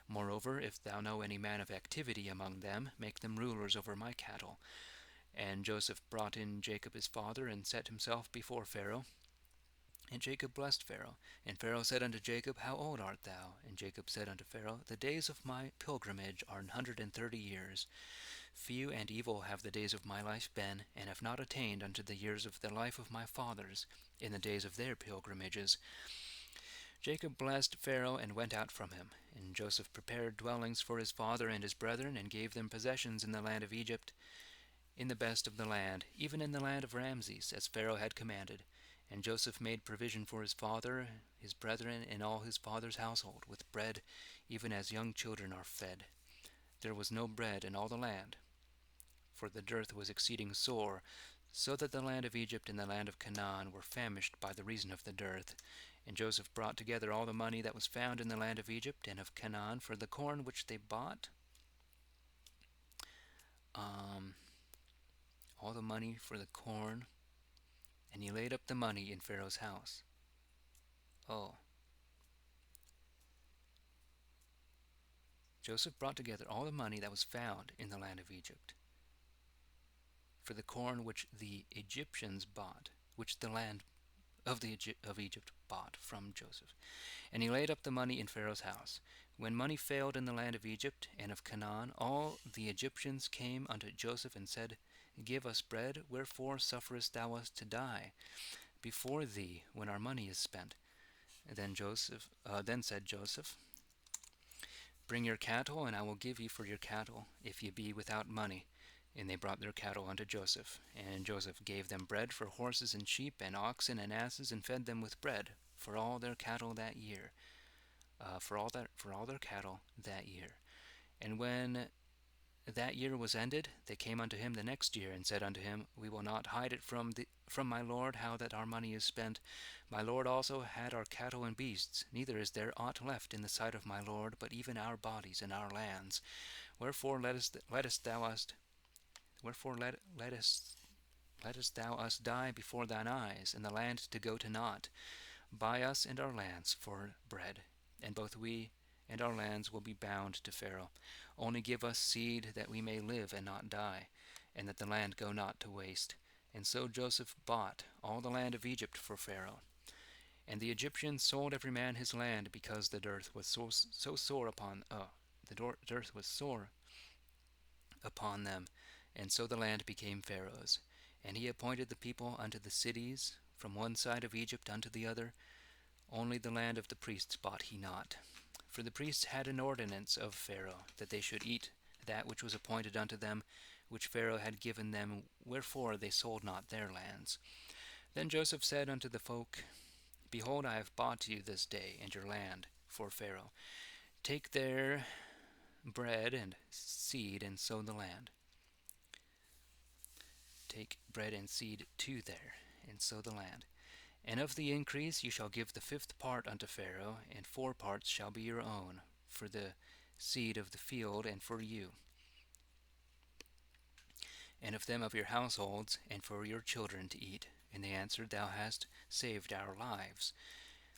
S1: Moreover, if thou know any man of activity among them, make them rulers over my cattle. And Joseph brought in Jacob his father, and set himself before Pharaoh. And Jacob blessed Pharaoh. And Pharaoh said unto Jacob, How old art thou? And Jacob said unto Pharaoh, The days of my pilgrimage are 130 years. Few and evil have the days of my life been, and have not attained unto the years of the life of my fathers in the days of their pilgrimages. Jacob blessed Pharaoh, and went out from him. And Joseph prepared dwellings for his father and his brethren, and gave them possessions in the land of Egypt, in the best of the land, even in the land of Ramses, as Pharaoh had commanded. And Joseph made provision for his father, his brethren, and all his father's household, with bread, even as young children are fed. There was no bread in all the land, for the dearth was exceeding sore, so that the land of Egypt and the land of Canaan were famished by the reason of the dearth. And Joseph brought together all the money that was found in the land of Egypt and of Canaan for the corn which they bought, all the money for the corn, and he laid up the money in Pharaoh's house. Joseph brought together all the money that was found in the land of Egypt for the corn which the Egyptians bought, which the land of Egypt bought from Joseph. And he laid up the money in Pharaoh's house. When money failed in the land of Egypt and of Canaan, all the Egyptians came unto Joseph and said, Give us bread, wherefore sufferest thou us to die before thee when our money is spent? Then said Joseph, Bring your cattle, and I will give you for your cattle, if ye be without money. And they brought their cattle unto Joseph. And Joseph gave them bread for horses and sheep and oxen and asses, and fed them with bread for all their cattle that year. For all their cattle that year. And when that year was ended, they came unto him the next year, and said unto him, We will not hide it from my lord how that our money is spent. My lord also had our cattle and beasts, neither is there aught left in the sight of my lord, but even our bodies and our lands. Wherefore lettest thou us wherefore lettest thou us die before thine eyes, and the land to go to naught. Buy us and our lands for bread, and both we and our lands will be bound to Pharaoh. Only give us seed that we may live and not die, and that the land go not to waste. And so Joseph bought all the land of Egypt for Pharaoh. And the Egyptians sold every man his land, because the dearth was so sore upon dearth was sore upon them, and so the land became Pharaoh's. And he appointed the people unto the cities, from one side of Egypt unto the other. Only the land of the priests bought he not. For the priests had an ordinance of Pharaoh, that they should eat that which was appointed unto them, which Pharaoh had given them, wherefore they sold not their lands. Then Joseph said unto the folk, Behold, I have bought you this day and your land for Pharaoh. Take their bread and seed, and sow the land. Take bread and seed to there, and sow the land. And of the increase you shall give the fifth part unto Pharaoh, and 4 parts shall be your own, for the seed of the field, and for you, and of them of your households, and for your children to eat. And they answered, Thou hast saved our lives.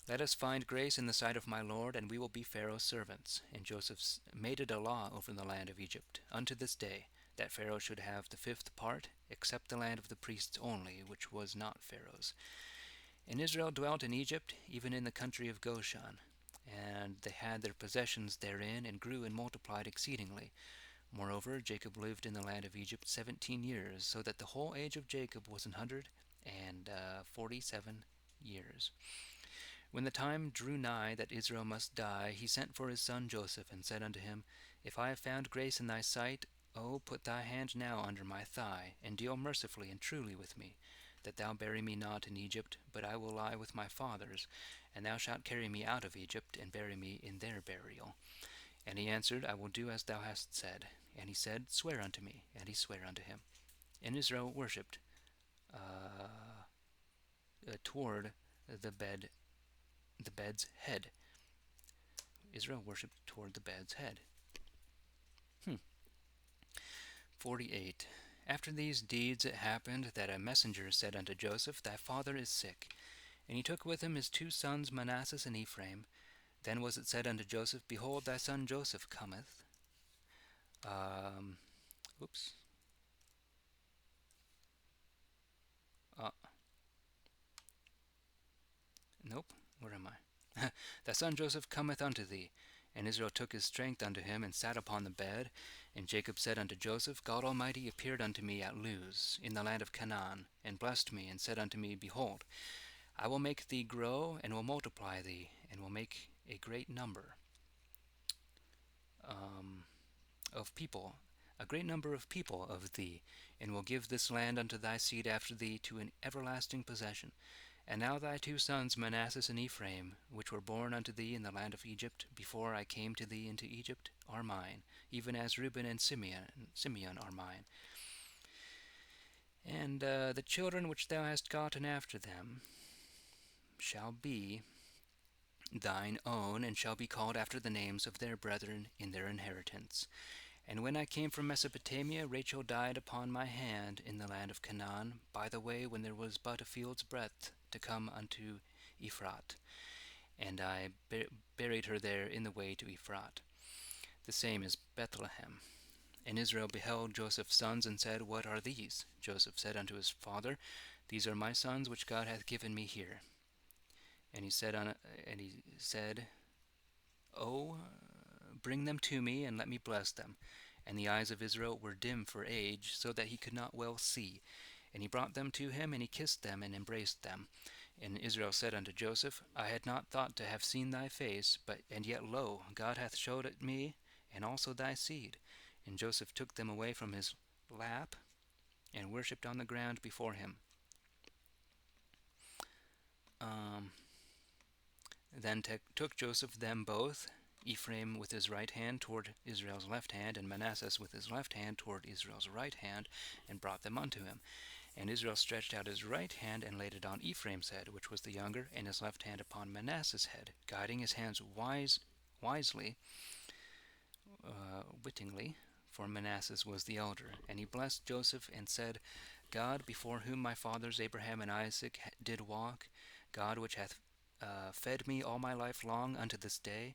S1: Let us find grace in the sight of my lord, and we will be Pharaoh's servants. And Joseph made it a law over the land of Egypt, unto this day, that Pharaoh should have the 5th part, except the land of the priests only, which was not Pharaoh's. And Israel dwelt in Egypt, even in the country of Goshen. And they had their possessions therein, and grew and multiplied exceedingly. Moreover, Jacob lived in the land of Egypt 17 years, so that the whole age of Jacob was 147 years. When the time drew nigh that Israel must die, he sent for his son Joseph, and said unto him, If I have found grace in thy sight, O put thy hand now under my thigh, and deal mercifully and truly with me, that thou bury me not in Egypt, but I will lie with my fathers, and thou shalt carry me out of Egypt, and bury me in their burial. And he answered, I will do as thou hast said. And he said, Swear unto me. And he sware unto him. And Israel worshipped toward the bed's head. Israel worshipped toward the bed's head. 48. After these deeds it happened that a messenger said unto Joseph, Thy father is sick. And he took with him his 2 sons Manasseh and Ephraim. Then was it said unto Joseph, Behold, thy son Joseph cometh. Oops. Nope. Where am I? Thy son Joseph cometh unto thee. And Israel took his strength unto him, and sat upon the bed. And Jacob said unto Joseph, God Almighty appeared unto me at Luz, in the land of Canaan, and blessed me, and said unto me, Behold, I will make thee grow, and will multiply thee, and will make a great number of people, a great number of people of thee, and will give this land unto thy seed after thee to an everlasting possession. And now thy 2 sons, Manasseh and Ephraim, which were born unto thee in the land of Egypt, before I came to thee into Egypt, are mine, even as Reuben and Simeon are mine. And the children which thou hast gotten after them shall be thine own, and shall be called after the names of their brethren in their inheritance. And when I came from Mesopotamia, Rachel died upon my hand in the land of Canaan, by the way, when there was but a field's breadth to come unto Ephrat. And I buried her there in the way to Ephrat. The same is Bethlehem. And Israel beheld Joseph's sons, and said, What are these? Joseph said unto his father, These are my sons, which God hath given me here. And he said, Oh, bring them to me, and let me bless them. And the eyes of Israel were dim for age, so that he could not well see. And he brought them to him, and he kissed them, and embraced them. And Israel said unto Joseph, I had not thought to have seen thy face, and yet lo, God hath showed it me, and also thy seed. And Joseph took them away from his lap, and worshipped on the ground before him. Um, then took Joseph them both, Ephraim with his right hand toward Israel's left hand, and Manasseh with his left hand toward Israel's right hand, and brought them unto him. And Israel stretched out his right hand and laid it on Ephraim's head, which was the younger, and his left hand upon Manasseh's head, guiding his hands wisely, wittingly, for Manasseh was the elder. And he blessed Joseph and said, God, before whom my fathers Abraham and Isaac did walk, God which hath fed me all my life long unto this day,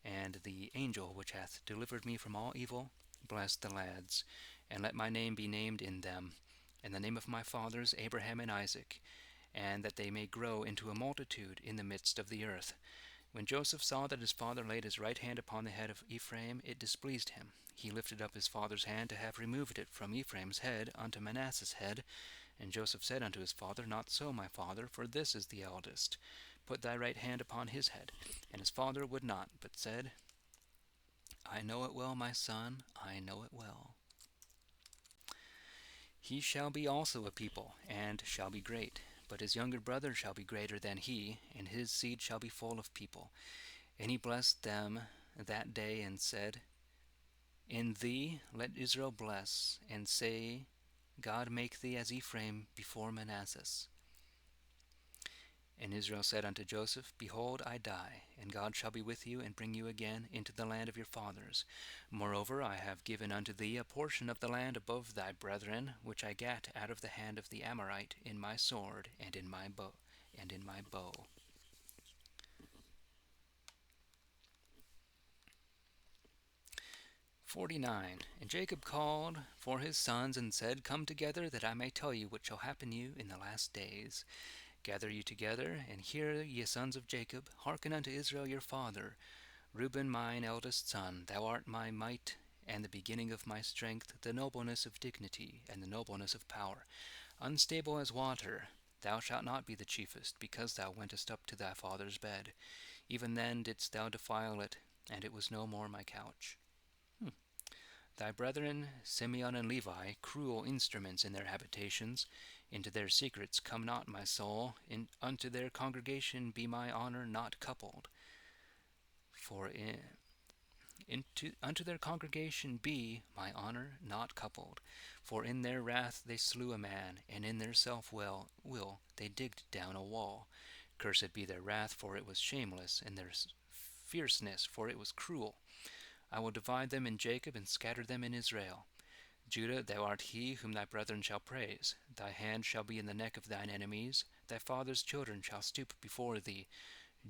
S1: and the angel which hath delivered me from all evil, bless the lads, and let my name be named in them, and the name of my fathers Abraham and Isaac, and that they may grow into a multitude in the midst of the earth. When Joseph saw that his father laid his right hand upon the head of Ephraim, it displeased him. He lifted up his father's hand to have removed it from Ephraim's head unto Manasseh's head. And Joseph said unto his father, Not so, my father, for this is the eldest. Put thy right hand upon his head. And his father would not, but said, I know it well, my son, I know it well. He shall be also a people, and shall be great. But his younger brother shall be greater than he, and his seed shall be full of people. And he blessed them that day, and said, In thee let Israel bless, and say, God make thee as Ephraim before Manasseh. And Israel said unto Joseph, Behold, I die, and God shall be with you, and bring you again into the land of your fathers. Moreover, I have given unto thee a portion of the land above thy brethren, which I gat out of the hand of the Amorite in my sword and in my bow. 49. And Jacob called for his sons, and said, Come together, that I may tell you what shall happen you in the last days. Gather you together, and hear, ye sons of Jacob. Hearken unto Israel your father. Reuben mine eldest son, thou art my might, and the beginning of my strength, the nobleness of dignity, and the nobleness of power. Unstable as water, thou shalt not be the chiefest, because thou wentest up to thy father's bed. Even then didst thou defile it, and it was no more my couch. Thy brethren Simeon and Levi, cruel instruments in their habitations, into their secrets come not, my soul, unto their congregation be my honor not coupled. For unto their congregation be my honor not coupled. For in their wrath they slew a man, and in their self-will they digged down a wall. Cursed be their wrath, for it was shameless, and their fierceness, for it was cruel. I will divide them in Jacob, and scatter them in Israel. Judah, thou art he whom thy brethren shall praise. Thy hand shall be in the neck of thine enemies. Thy father's children shall stoop before thee.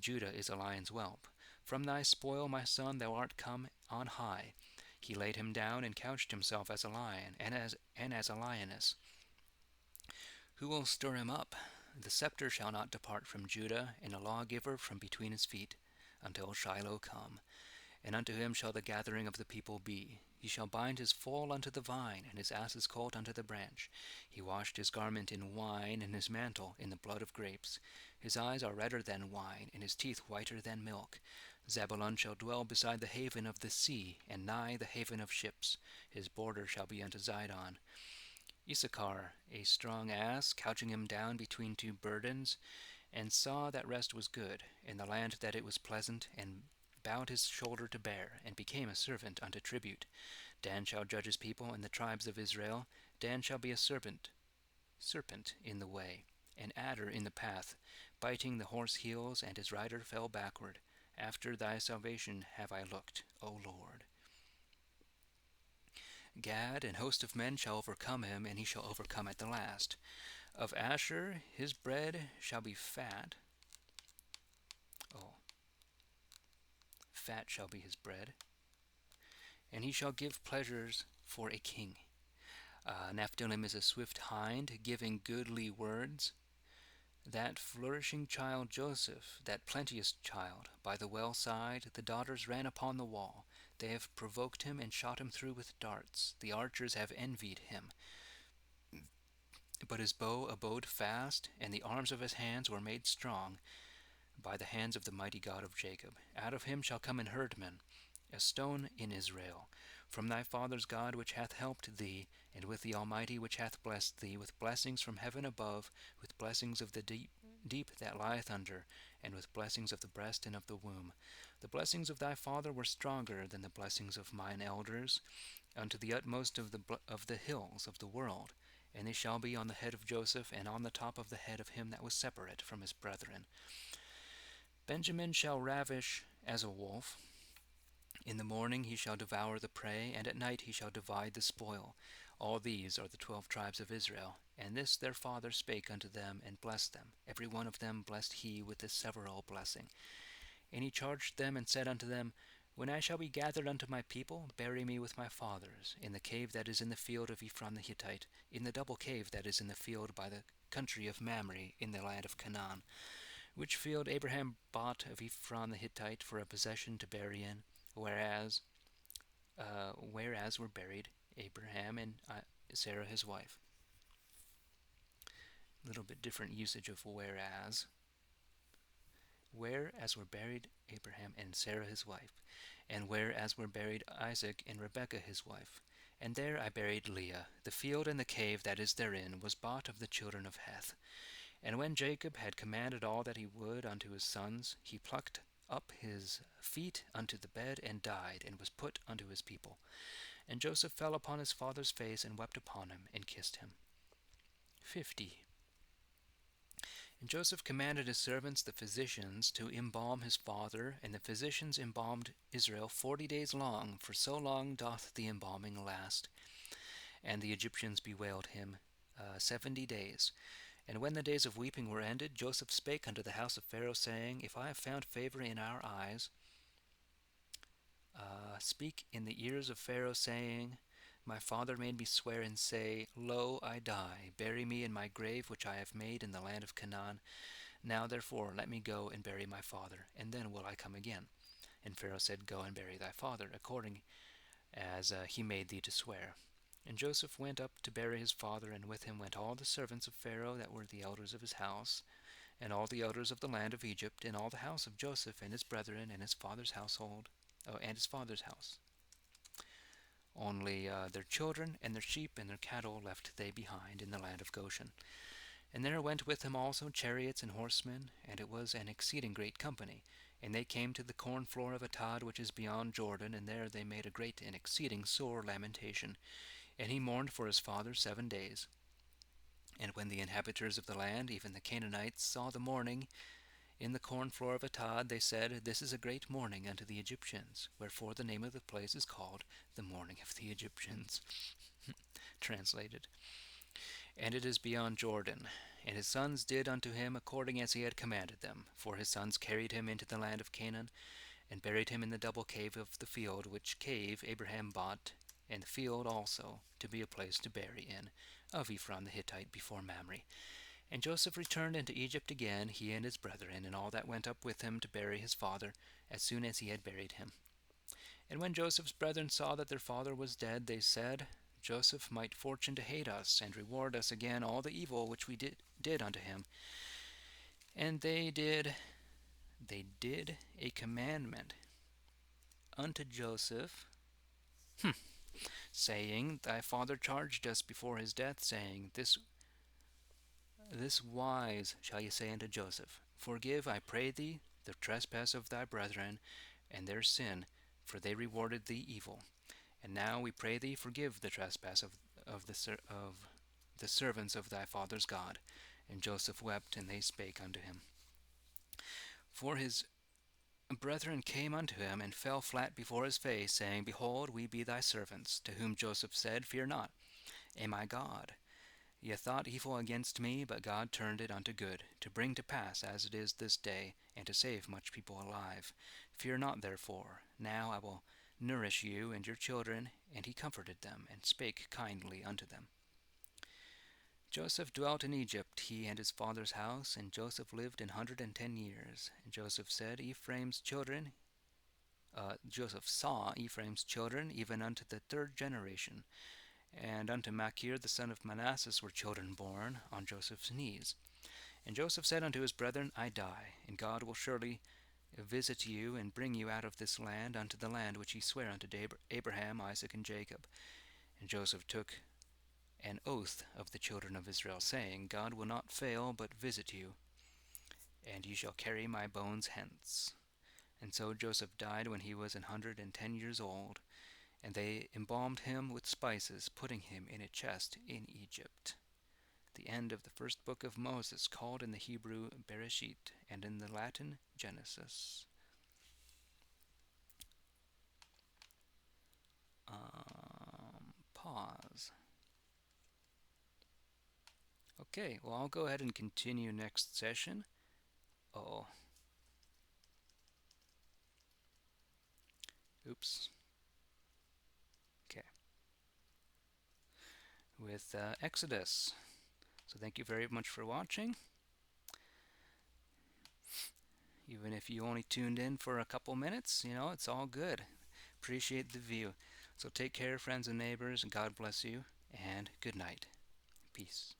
S1: Judah is a lion's whelp. From thy spoil, my son, thou art come on high. He laid him down, and couched himself as a lion, and as a lioness. Who will stir him up? The scepter shall not depart from Judah, and a lawgiver from between his feet, until Shiloh come. And unto him shall the gathering of the people be. He shall bind his foal unto the vine, and his ass's colt unto the branch. He washed his garment in wine, and his mantle in the blood of grapes. His eyes are redder than wine, and his teeth whiter than milk. Zebulun shall dwell beside the haven of the sea, and nigh the haven of ships. His border shall be unto Zidon. Issachar, a strong ass, couching him down between two burdens, and saw that rest was good, in the land that it was pleasant, and bowed his shoulder to bear, and became a servant unto tribute. Dan shall judge his people in the tribes of Israel. Dan shall be a serpent in the way, an adder in the path, biting the horse heels, and his rider fell backward. After thy salvation have I looked, O Lord. Gad, an host of men shall overcome him, and he shall overcome at the last. Of Asher his bread shall be fat. Fat shall be his bread, and he shall give pleasures for a king. Naphtali is a swift hind, giving goodly words. That flourishing child Joseph, that plenteous child, by the well side, the daughters ran upon the wall. They have provoked him and shot him through with darts. The archers have envied him. But his bow abode fast, and the arms of his hands were made strong by the hands of the mighty God of Jacob. Out of him shall come an herdman, a stone in Israel, from thy father's God which hath helped thee, and with the Almighty which hath blessed thee, with blessings from heaven above, with blessings of the deep that lieth under, and with blessings of the breast and of the womb. The blessings of thy father were stronger than the blessings of mine elders, unto the utmost of the hills of the world, and they shall be on the head of Joseph, and on the top of the head of him that was separate from his brethren. Benjamin shall ravish as a wolf. In the morning he shall devour the prey, and at night he shall divide the spoil. All these are the 12 tribes of Israel. And this their father spake unto them, and blessed them. Every one of them blessed he with the several blessing. And he charged them, and said unto them, When I shall be gathered unto my people, bury me with my fathers, in the cave that is in the field of Ephron the Hittite, in the double cave that is in the field by the country of Mamre, in the land of Canaan, which field Abraham bought of Ephron the Hittite for a possession to bury in, whereas were buried Abraham and Sarah his wife. A little bit different usage of whereas. Whereas were buried Abraham and Sarah his wife, and whereas were buried Isaac and Rebekah his wife. And there I buried Leah. The field and the cave that is therein was bought of the children of Heth. And when Jacob had commanded all that he would unto his sons, he plucked up his feet unto the bed, and died, and was put unto his people. And Joseph fell upon his father's face, and wept upon him, and kissed him. 50. And Joseph commanded his servants, the physicians, to embalm his father, and the physicians embalmed Israel 40 days long, for so long doth the embalming last. And the Egyptians bewailed him 70 days. And when the days of weeping were ended, Joseph spake unto the house of Pharaoh, saying, If I have found favor in our eyes, speak in the ears of Pharaoh, saying, My father made me swear and say, Lo, I die, bury me in my grave which I have made in the land of Canaan. Now therefore let me go and bury my father, and then will I come again. And Pharaoh said, Go and bury thy father, according as he made thee to swear. And Joseph went up to bury his father, and with him went all the servants of Pharaoh that were the elders of his house, and all the elders of the land of Egypt, and all the house of Joseph, and his brethren, and his father's household, and his father's house. Only their children and their sheep and their cattle left they behind in the land of Goshen. And there went with him also chariots and horsemen, and it was an exceeding great company. And they came to the corn floor of Atad, which is beyond Jordan, and there they made a great and exceeding sore lamentation. And he mourned for his father 7 days. And when the inhabitants of the land, even the Canaanites, saw the mourning in the corn floor of Atad, they said, This is a great mourning unto the Egyptians, wherefore the name of the place is called the mourning of the Egyptians. Translated. And it is beyond Jordan. And his sons did unto him according as he had commanded them. For his sons carried him into the land of Canaan, and buried him in the double cave of the field, which cave Abraham bought, and the field also, to be a place to bury in, of Ephron the Hittite before Mamre. And Joseph returned into Egypt again, he and his brethren, and all that went up with him to bury his father, as soon as he had buried him. And when Joseph's brethren saw that their father was dead, they said, Joseph might fortune to hate us, and reward us again all the evil which we did unto him. And they did a commandment unto Joseph, saying, Thy father charged us before his death, saying, This wise shall ye say unto Joseph, Forgive, I pray thee, the trespass of thy brethren, and their sin, for they rewarded thee evil. And now we pray thee, forgive the trespass of the servants of thy father's God. And Joseph wept, and they spake unto him. For his brethren came unto him, and fell flat before his face, saying, Behold, we be thy servants. To whom Joseph said, Fear not, am I God? Ye thought evil against me, but God turned it unto good, to bring to pass as it is this day, and to save much people alive. Fear not therefore. Now I will nourish you and your children. And he comforted them, and spake kindly unto them. Joseph dwelt in Egypt, he and his father's house, and Joseph lived 110 years. And Joseph said, Joseph saw Ephraim's children, even unto the third generation. And unto Machir the son of Manasseh were children born on Joseph's knees. And Joseph said unto his brethren, I die, and God will surely visit you, and bring you out of this land unto the land which he sware unto Abraham, Isaac, and Jacob. And Joseph took an oath of the children of Israel, saying, God will not fail, but visit you, and ye shall carry my bones hence. And so Joseph died when he was 110 years old, and they embalmed him with spices, putting him in a chest in Egypt. The end of the first book of Moses, called in the Hebrew Bereshit, and in the Latin Genesis. Pause. Okay, well, I'll go ahead and continue next session. Oh, oops. Okay, with Exodus. So thank you very much for watching. Even if you only tuned in for a couple minutes, it's all good. Appreciate the view. So take care, friends and neighbors. God bless you, and good night. Peace.